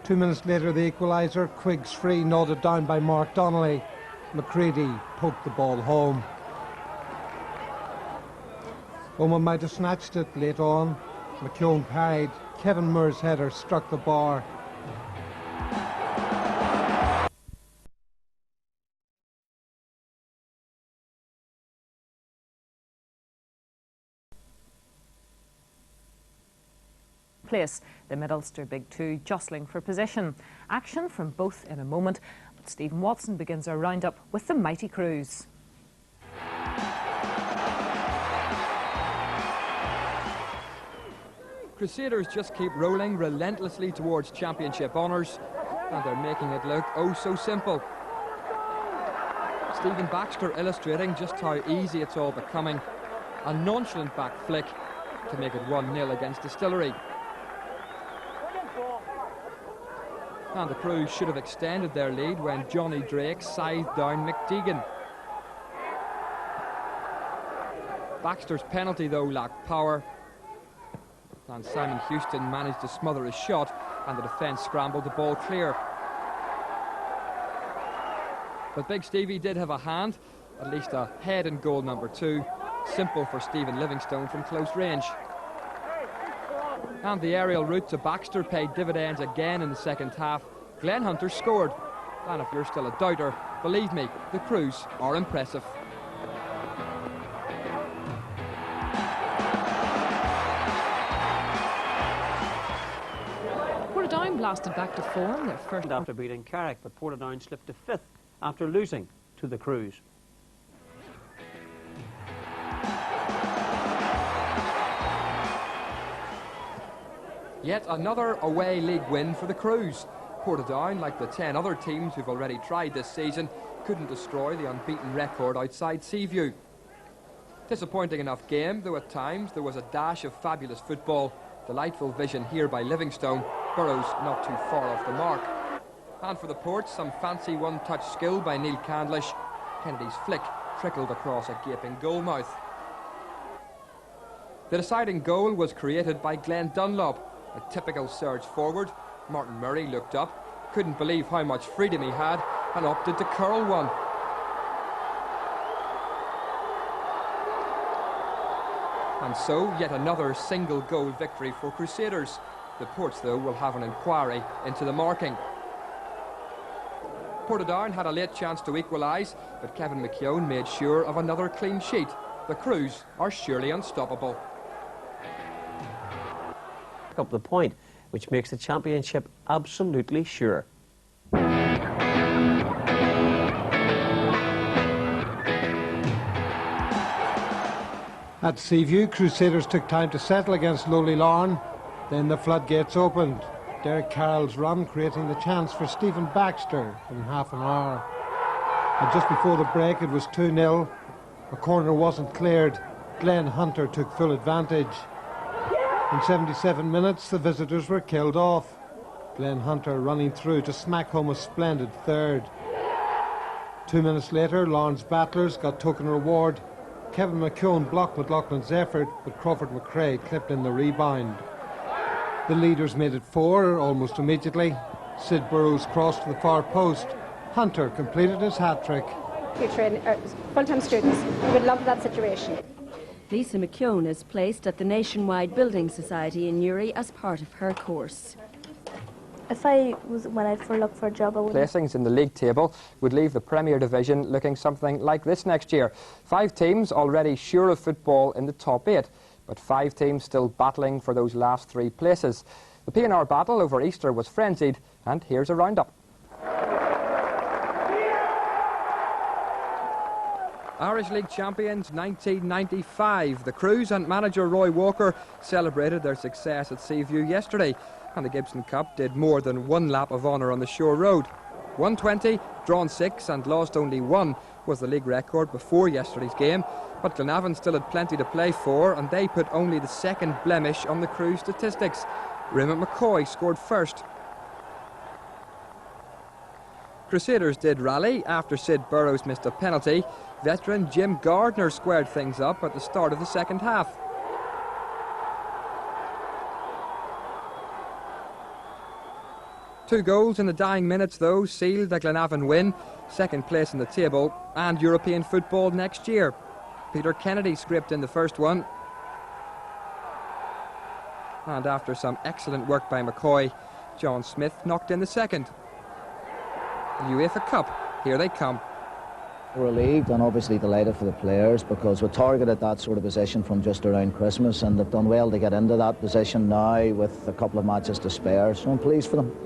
Two minutes later, the equaliser. Quiggs free, nodded down by Mark Donnelly. McCready poked the ball home. Omagh might have snatched it late on. McKeown parried. Kevin Moore's header struck the bar. Place, the Middlester Big Two jostling for position. Action from both in a moment, but Stephen Watson begins our roundup with the mighty Crews. Crusaders just keep rolling relentlessly towards championship honours, and they're making it look oh so simple. Stephen Baxter illustrating just how easy it's all becoming. A nonchalant back flick to make it 1-0 against Distillery. And the Crews should have extended their lead when Johnny Drake scythed down Mick Deegan. Baxter's penalty though lacked power, and Simon Houston managed to smother his shot, and the defence scrambled the ball clear. But Big Stevie did have a hand, at least a head in goal number 2. Simple for Stephen Livingstone from close range. And the aerial route to Baxter paid dividends again in the second half. Glenn Hunter scored. And if you're still a doubter, believe me, the Crews are impressive. Portadown blasted back to form, their first after beating Carrick, but Portadown slipped to 5th after losing to the Crews. Yet another away league win for the Crews. Portadown, like the 10 other teams who've already tried this season, couldn't destroy the unbeaten record outside Seaview. Disappointing enough game, though at times there was a dash of fabulous football. Delightful vision here by Livingstone. Burrows not too far off the mark. And for the Ports, some fancy one-touch skill by Neil Candlish. Kennedy's flick trickled across a gaping goal mouth. The deciding goal was created by Glenn Dunlop. A typical surge forward. Martin Murray looked up, couldn't believe how much freedom he had, and opted to curl one. And so, yet another single goal victory for Crusaders. The Ports, though, will have an inquiry into the marking. Portadown had a late chance to equalise, but Kevin McKeown made sure of another clean sheet. The Crews are surely unstoppable. Up the point, which makes the championship absolutely sure. At Seaview, Crusaders took time to settle against Lowly Larne. Then the floodgates opened. Derek Carroll's run creating the chance for Stephen Baxter in half an hour. And just before the break, it was 2-0. A corner wasn't cleared. Glenn Hunter took full advantage. In 77 minutes, the visitors were killed off. Glenn Hunter running through to smack home a splendid third. 2 minutes later, Larne's battlers got token reward. Kevin McKeown blocked McLaughlin's effort, but Crawford McRae clipped in the rebound. The leaders made it 4 almost immediately. Sid Burrows crossed to the far post. Hunter completed his hat-trick. Full-time students would love that situation. Lisa McKeown is placed at the Nationwide Building Society in Newry as part of her course. If I was when I'd look for a job, I would. Placings in the league table would leave the Premier Division looking something like this next year. 5 teams already sure of football in the top 8, but 5 teams still battling for those last 3 places. The P&R battle over Easter was frenzied, and here's a roundup. Irish League champions 1995. The Crews and manager Roy Walker celebrated their success at Seaview yesterday, and the Gibson Cup did more than 1 lap of honour on the Shore Road. 120, drawn 6 and lost only 1 was the league record before yesterday's game. But Glenavon still had plenty to play for, and they put only the second blemish on the Crew statistics. Raymond McCoy scored first. Crusaders did rally after Sid Burrows missed a penalty. Veteran Jim Gardner squared things up at the start of the second half. Two goals in the dying minutes, though, sealed the Glenavon win, second place in the table, and European football next year. Peter Kennedy scraped in the first one. And after some excellent work by McCoy, John Smith knocked in the second. The UEFA Cup, here they come. We're relieved and obviously delighted for the players because we targeted that sort of position from just around Christmas, and they've done well to get into that position now with a couple of matches to spare, so I'm pleased for them.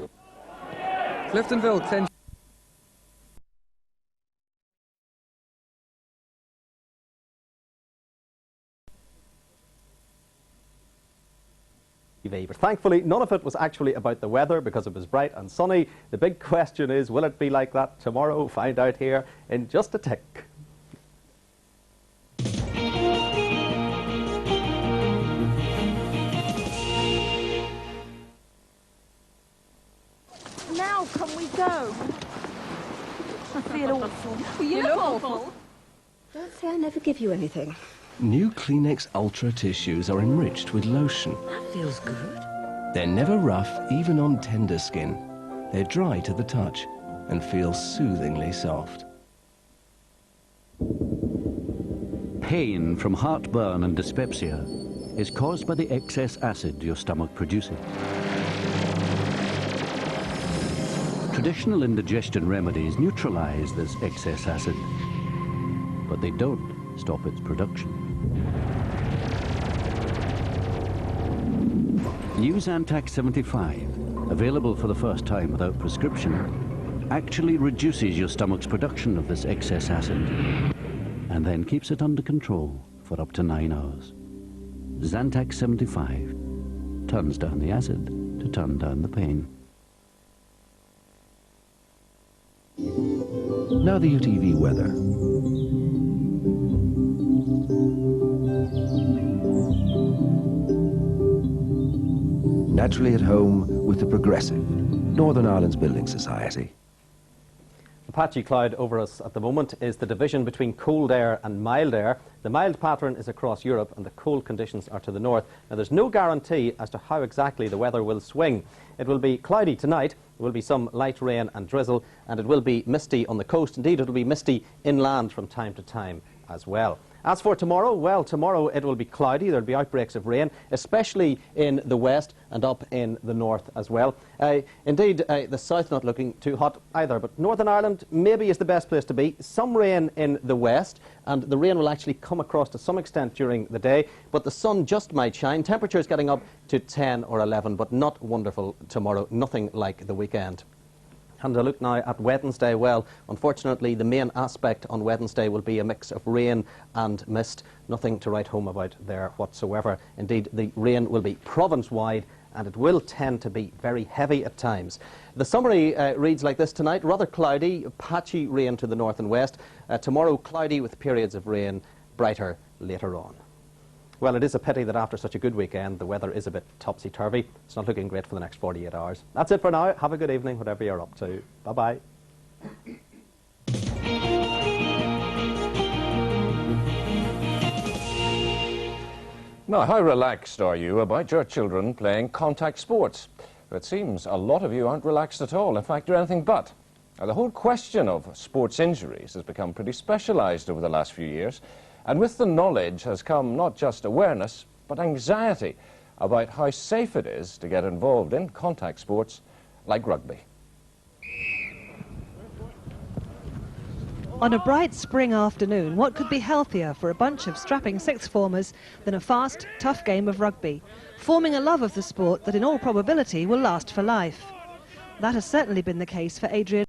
Cliftonville clinched. But thankfully, none of it was actually about the weather because it was bright and sunny. The big question is, will it be like that tomorrow? Find out here in just a tick. Now can we go? I feel awful. Well, you look awful. Don't say I never give you anything. New Kleenex Ultra tissues are enriched with lotion. That feels good. They're never rough, even on tender skin. They're dry to the touch and feel soothingly soft. Pain from heartburn and dyspepsia is caused by the excess acid your stomach produces. Traditional indigestion remedies neutralize this excess acid, but they don't stop its production. New Zantac 75, available for the first time without prescription, actually reduces your stomach's production of this excess acid and then keeps it under control for up to 9 hours. Zantac 75 turns down the acid to turn down the pain. Now the UTV weather. Naturally at home with the Progressive, Northern Ireland's Building Society. The patchy cloud over us at the moment is the division between cold air and mild air. The mild pattern is across Europe and the cold conditions are to the north. Now there's no guarantee as to how exactly the weather will swing. It will be cloudy tonight, there will be some light rain and drizzle, and it will be misty on the coast. Indeed, it will be misty inland from time to time as well. As for tomorrow, well, tomorrow it will be cloudy. There will be outbreaks of rain, especially in the west and up in the north as well. Indeed, the south not looking too hot either, but Northern Ireland maybe is the best place to be. Some rain in the west, and the rain will actually come across to some extent during the day, but the sun just might shine. Temperatures getting up to 10 or 11, but not wonderful tomorrow, nothing like the weekend. And a look now at Wednesday. Well, unfortunately, the main aspect on Wednesday will be a mix of rain and mist. Nothing to write home about there whatsoever. Indeed, the rain will be province-wide and it will tend to be very heavy at times. The summary reads like this tonight: rather cloudy, patchy rain to the north and west. Tomorrow, cloudy with periods of rain, brighter later on. Well, it is a pity that after such a good weekend, the weather is a bit topsy-turvy. It's not looking great for the next 48 hours. That's it for now. Have a good evening, whatever you're up to. Bye-bye. Now, how relaxed are you about your children playing contact sports? It seems a lot of you aren't relaxed at all. In fact, you're anything but. Now, the whole question of sports injuries has become pretty specialised over the last few years. And with the knowledge has come not just awareness, but anxiety about how safe it is to get involved in contact sports like rugby. On a bright spring afternoon, what could be healthier for a bunch of strapping sixth formers than a fast, tough game of rugby, forming a love of the sport that in all probability will last for life. That has certainly been the case for Adrian.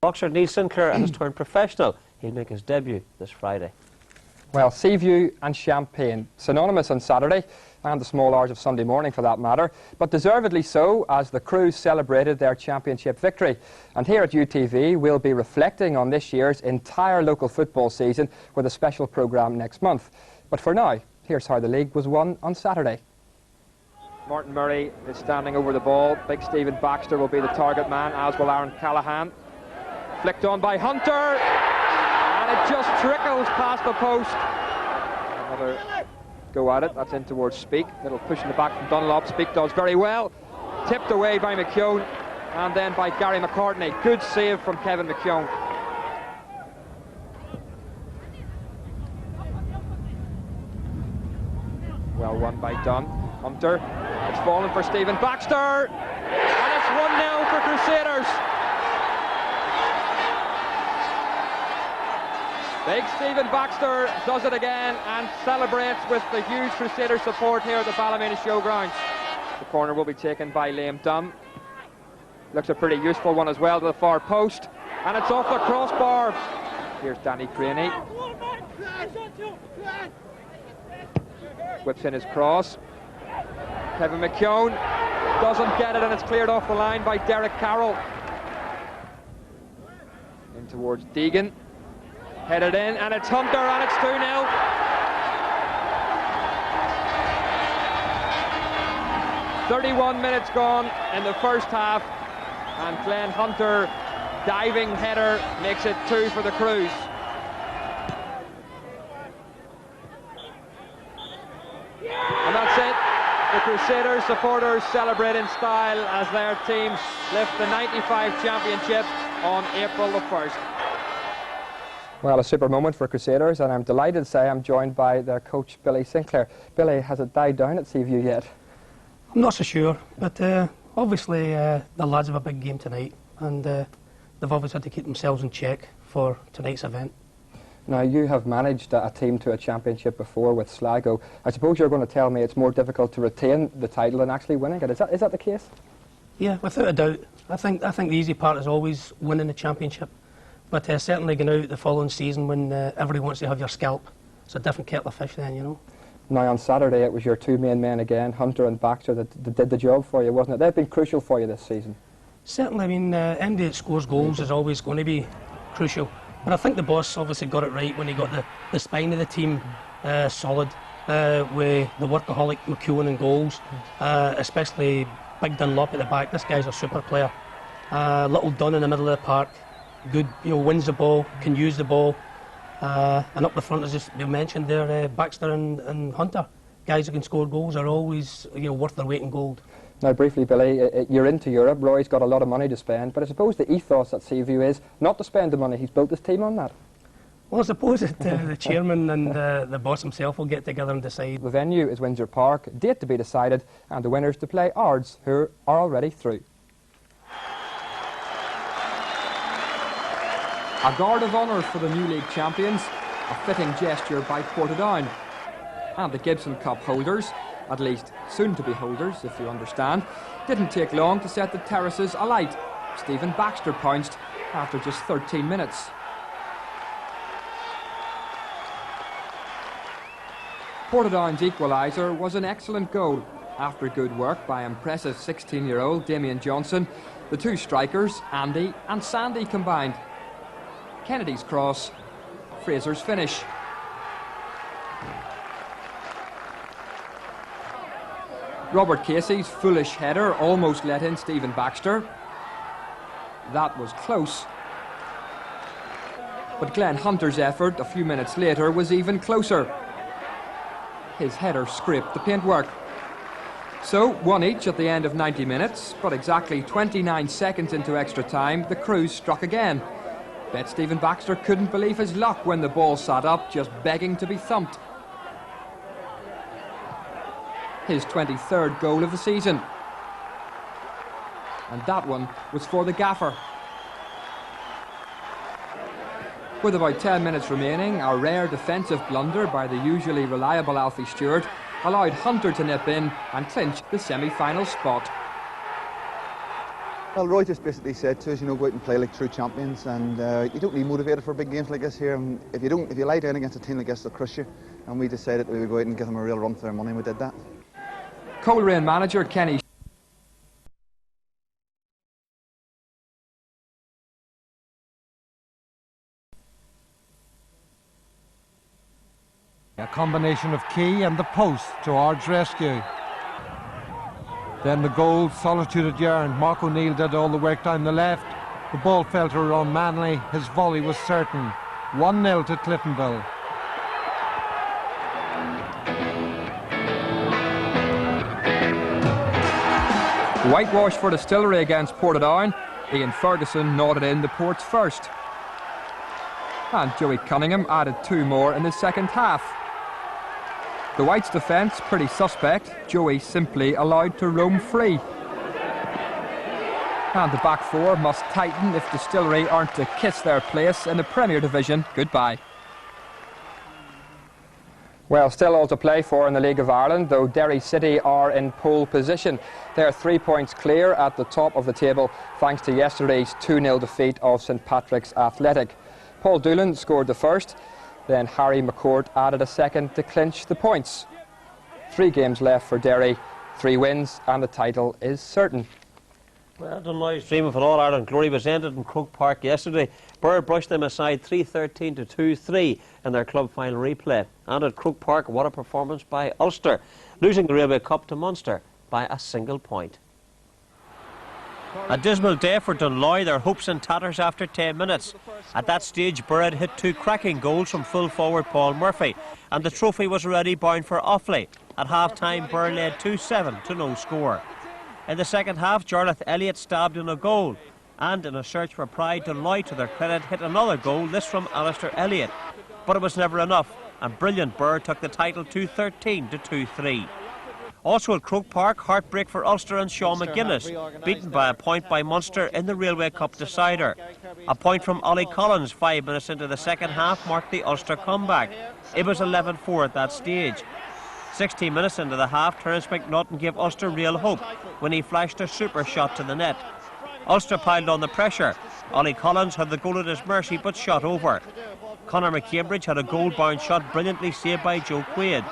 boxer Neil Sinclair has turned professional. He'll make his debut this Friday. Well, Seaview and Champagne, synonymous on Saturday, and the small hours of Sunday morning for that matter, but deservedly so as the Crews celebrated their championship victory. And here at UTV we'll be reflecting on this year's entire local football season with a special programme next month. But for now, here's how the league was won on Saturday. Martin Murray is standing over the ball. Big Stephen Baxter will be the target man, as will Aaron Callahan. Flicked on by Hunter, and it just trickles past the post. Another go at it, that's in towards Speake. Little push in the back from Dunlop. Speake does very well. Tipped away by McKeown, and then by Gary McCartney. Good save from Kevin McKeown. Well won by Dunn. Hunter, it's fallen for Stephen Baxter, and it's 1-0 for Crusaders. Big Stephen Baxter does it again and celebrates with the huge Crusader support here at the Ballymena Showgrounds. The corner will be taken by Liam Dunn. Looks a pretty useful one as well to the far post, and it's off the crossbar. Here's Danny Craney. Whips in his cross. Kevin McKeown doesn't get it, and it's cleared off the line by Derek Carroll. In towards Deegan. Headed in, and it's Hunter, and it's 2-0. "31 minutes gone in the first half, and Glenn Hunter diving header makes it 2 for the Crews. And that's it. The Crusaders supporters celebrate in style as their teams lift the 95 championship on April the 1st. Well, a super moment for Crusaders, and I'm delighted to say I'm joined by their coach, Billy Sinclair. Billy, has it died down at Seaview yet? I'm not so sure, but obviously the lads have a big game tonight, and they've obviously had to keep themselves in check for tonight's event. Now, you have managed a team to a championship before with Sligo. I suppose you're going to tell me it's more difficult to retain the title than actually winning it. Is that the case? Yeah, without a doubt. I think the easy part is always winning the championship. But certainly going out the following season when everybody wants to have your scalp, it's a different kettle of fish then, you know. Now, on Saturday, it was your two main men again, Hunter and Baxter, that did the job for you, wasn't it? They've been crucial for you this season. Certainly, I mean, anybody that scores goals is always going to be crucial. But I think the boss obviously got it right when he got the spine of the team solid with the workaholic McEwen in goals, especially Big Dunlop at the back. This guy's a super player. Little Dunn in the middle of the park, good, you know, wins the ball, can use the ball. And up the front, as just you mentioned there, Baxter and Hunter. Guys who can score goals are always, you know, worth their weight in gold. Now, briefly, Billy, you're into Europe. Roy's got a lot of money to spend, but I suppose the ethos at Seaview is not to spend the money. He's built his team on that. Well, I suppose that the chairman and the boss himself will get together and decide. The venue is Windsor Park, date to be decided, and the winners to play Ards, who are already through. A guard of honour for the new league champions, a fitting gesture by Portadown. And the Gibson Cup holders, at least soon-to-be holders, if you understand, didn't take long to set the terraces alight. Stephen Baxter pounced after just 13 minutes. Portadown's equaliser was an excellent goal. After good work by impressive 16-year-old Damien Johnson, the two strikers, Andy and Sandy, combined. Kennedy's cross, Fraser's finish. Robert Casey's foolish header almost let in Stephen Baxter. That was close. But Glenn Hunter's effort a few minutes later was even closer. His header scraped the paintwork. So, one each at the end of 90 minutes, but exactly 29 seconds into extra time, the Crews struck again. Bet Stephen Baxter couldn't believe his luck when the ball sat up, just begging to be thumped. His 23rd goal of the season. And that one was for the gaffer. With about 10 minutes remaining, a rare defensive blunder by the usually reliable Alfie Stewart allowed Hunter to nip in and clinch the semi-final spot. Well, Roy just basically said to us, you know, go out and play like true champions, and you don't need motivated for big games like this here. And if you lie down against a team like this, they'll crush you. And we decided we would go out and give them a real run for their money, and we did that. Coleraine manager Kenny A combination of Key and the post to Ard's rescue. Then the goal, Solitude at Yarn. Mark O'Neill did all the work down the left. The ball fell to Ron Manley. His volley was certain. 1-0 to Cliftonville. whitewash for Distillery against Portadown. Ian Ferguson nodded in the Ports first. And Joey Cunningham added 2 more in the second half. The Whites' defence pretty suspect. Joey simply allowed to roam free. And the back four must tighten if Distillery aren't to kiss their place in the Premier Division goodbye. Well, still all to play for in the League of Ireland, though Derry City are in pole position. They're 3 points clear at the top of the table thanks to yesterday's 2-0 defeat of St Patrick's Athletic. Paul Doolan scored the first, then Harry McCourt added a second to clinch the points. 3 games left for Derry, 3 wins and the title is certain. Well, Dunloy's dream of an All-Ireland glory was ended in Croke Park yesterday. Bird brushed them aside 3-13 to 2-3 in their club final replay. And at Croke Park, what a performance by Ulster, losing the Railway Cup to Munster by a single point. A dismal day for Dunloy, their hopes in tatters after 10 minutes. At that stage, Bird hit 2 cracking goals from full forward Paul Murphy, and the trophy was already bound for Offaly. At half-time, Bird led 2-7 to no score. In the second half, Jarlath Elliott stabbed in a goal, and in a search for pride, Dunloy, to their credit, hit another goal, this from Alistair Elliott. But it was never enough, and brilliant Bird took the title 2-13 to 2-3. Also at Croke Park, heartbreak for Ulster and Sean McGuinness, beaten by a point by Munster in the Railway Cup decider. A point from Ollie Collins 5 minutes into the second half marked the Ulster comeback. It was 11-4 at that stage. 16 minutes into the half, Terence McNaughton gave Ulster real hope when he flashed a super shot to the net. Ulster piled on the pressure. Ollie Collins had the goal at his mercy but shot over. Conor McCambridge had a goal-bound shot brilliantly saved by Joe Quaid.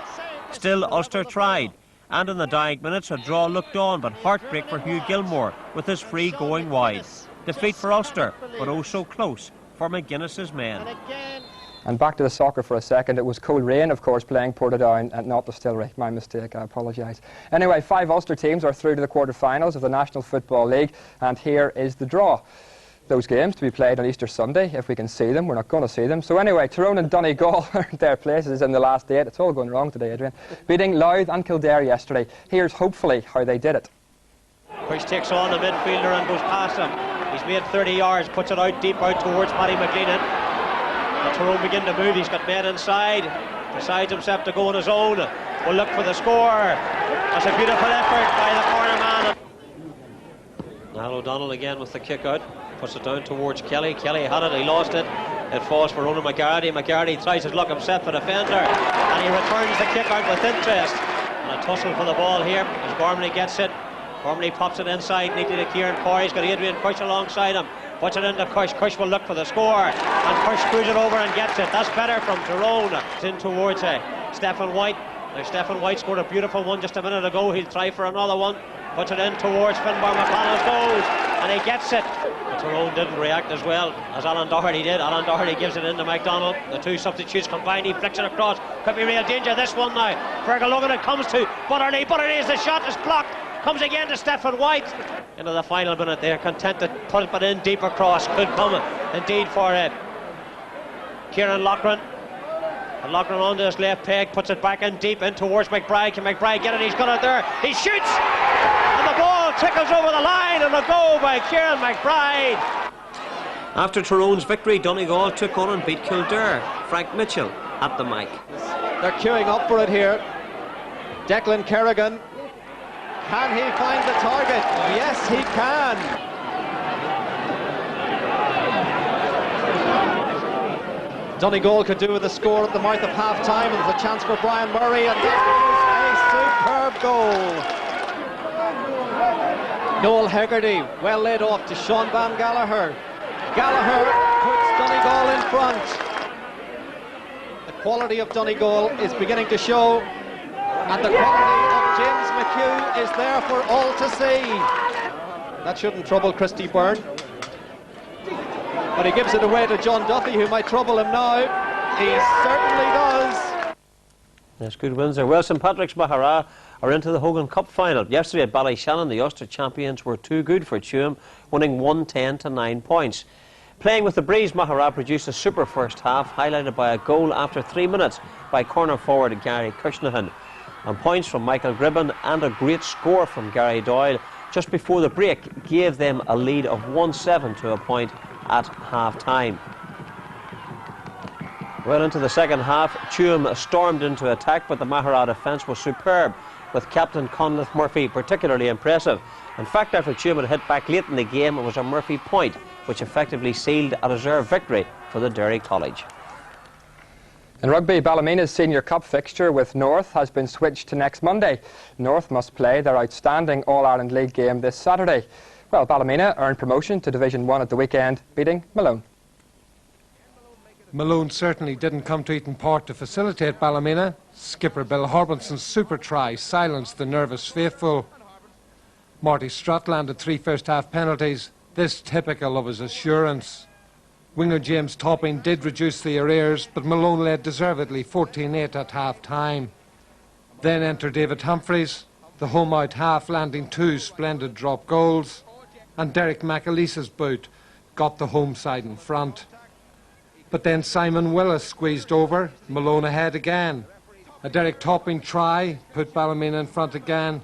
Still, Ulster tried, and in the dying minutes a draw looked on, but heartbreak for Hugh Gilmore with his free going wide. Defeat for Ulster, but oh so close for McGuinness's men. And back to the soccer for a second. It was Coleraine, of course, playing Portadown and not Distillery. My mistake, I apologise. Anyway, 5 Ulster teams are through to the quarter-finals of the National Football League, and here is the draw. Those games to be played on Easter Sunday, if we can see them. We're not going to see them. So anyway, Tyrone and Donegal earned their places in the last 8. It's all going wrong today, Adrian. Beating Louth and Kildare yesterday. Here's hopefully how they did it. Which takes on the midfielder and goes past him. He's made 30 yards, puts it out deep out towards Paddy McLean. Tyrone begin to move, he's got men inside, decides himself to go on his own, will look for the score. That's a beautiful effort by the corner man. Niall O'Donnell again with the kick out, puts it down towards Kelly. Kelly had it, he lost it. It falls for Ronan McGarty. McGarty tries his luck himself, a defender, and he returns the kick out with interest. And a tussle for the ball here as Gormley gets it. Gormley pops it inside neatly to Kieran Corey. He's got Adrian Cush alongside him. Puts it into Cush. Cush will look for the score. And Cush screws it over and gets it. That's better from Tyrone. It's in towards Stephen White. Now Stephen White scored a beautiful one just a minute ago. He'll try for another one. Puts it in towards Finbar McConnell's goals. And he gets it. But Tyrone didn't react as well as Alan Doherty did. Alan Doherty gives it into MacDonald. The 2 substitutes combined. He flicks it across. Could be real danger this one now. Fergal Logan it comes to Butterley. Butterley is the shot. Is blocked. Comes again to Stephen White. Into the final minute, they're content to put it in deep across. Could come indeed for Kieran Loughran. And Loughran onto his left peg, puts it back in deep in towards McBride. Can McBride get it? He's got it there. He shoots! And the ball trickles over the line, and a goal by Kieran McBride. After Tyrone's victory, Donegal took on and beat Kildare. Frank Mitchell at the mic. They're queuing up for it here. Declan Kerrigan. Can he find the target? Yes, he can. Donegal could do with a score at the mouth of half-time, and there's a chance for Brian Murray, and that is a superb goal. Noel Hegarty, well led off to Sean Van Gallagher. Gallagher puts Donegal in front. The quality of Donegal is beginning to show, and the quality of James McHugh is there for all to see. That shouldn't trouble Christy Byrne, but he gives it away to John Duffy, who might trouble him now. He certainly does. Yes, good wins there. Well, St Patrick's Mahara are into the Hogan Cup final. Yesterday at Ballyshannon, the Ulster champions were too good for Tuam, winning 110 to 9 points. Playing with the breeze, Mahara produced a super first half, highlighted by a goal after 3 minutes by corner forward Gary Cushnahan. And points from Michael Gribben and a great score from Gary Doyle just before the break gave them a lead of 1-7 to a point at half-time. Well into the second half, Tuam stormed into attack, but the Mahara defence was superb, with captain Conleth Murphy particularly impressive. In fact, after Tuam had hit back late in the game, it was a Murphy point which effectively sealed a reserve victory for the Derry College. In rugby, Ballymena's Senior Cup fixture with North has been switched to next Monday. North must play their outstanding All-Ireland League game this Saturday. Well, Ballymena earned promotion to Division 1 at the weekend, beating Malone. Malone certainly didn't come to Eaton Park to facilitate Ballymena. Skipper Bill Horbinson's super try silenced the nervous faithful. Marty Strutt landed 3 first-half penalties, this typical of his assurance. Winger James Topping did reduce the arrears, but Malone led deservedly 14-8 at half-time. Then entered David Humphreys, the home-out half landing 2 splendid drop goals, and Derek McAleese's boot got the home side in front. But then Simon Willis squeezed over, Malone ahead again. A Derek Topping try put Ballymena in front again,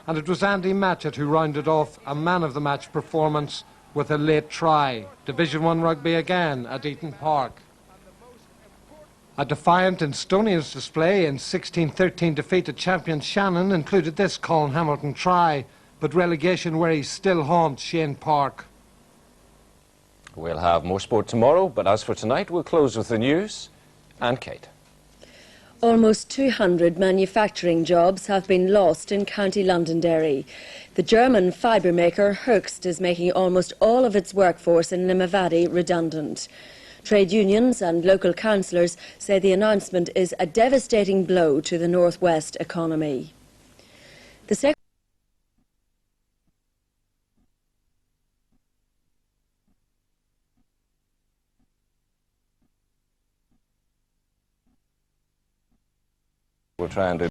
and it was Andy Matchett who rounded off a man-of-the-match performance with a late try. Division 1 rugby again at Eaton Park. A defiant and Estonians display in 16-13 defeat at champion Shannon included this Colin Hamilton try, but relegation worries still haunt Shane Park. We'll have more sport tomorrow, but as for tonight, we'll close with the news and Kate. Almost 200 manufacturing jobs have been lost in County Londonderry. The German fibre maker Höchst is making almost all of its workforce in Limavady redundant. Trade unions and local councillors say the announcement is a devastating blow to the northwest economy. The We'll try and do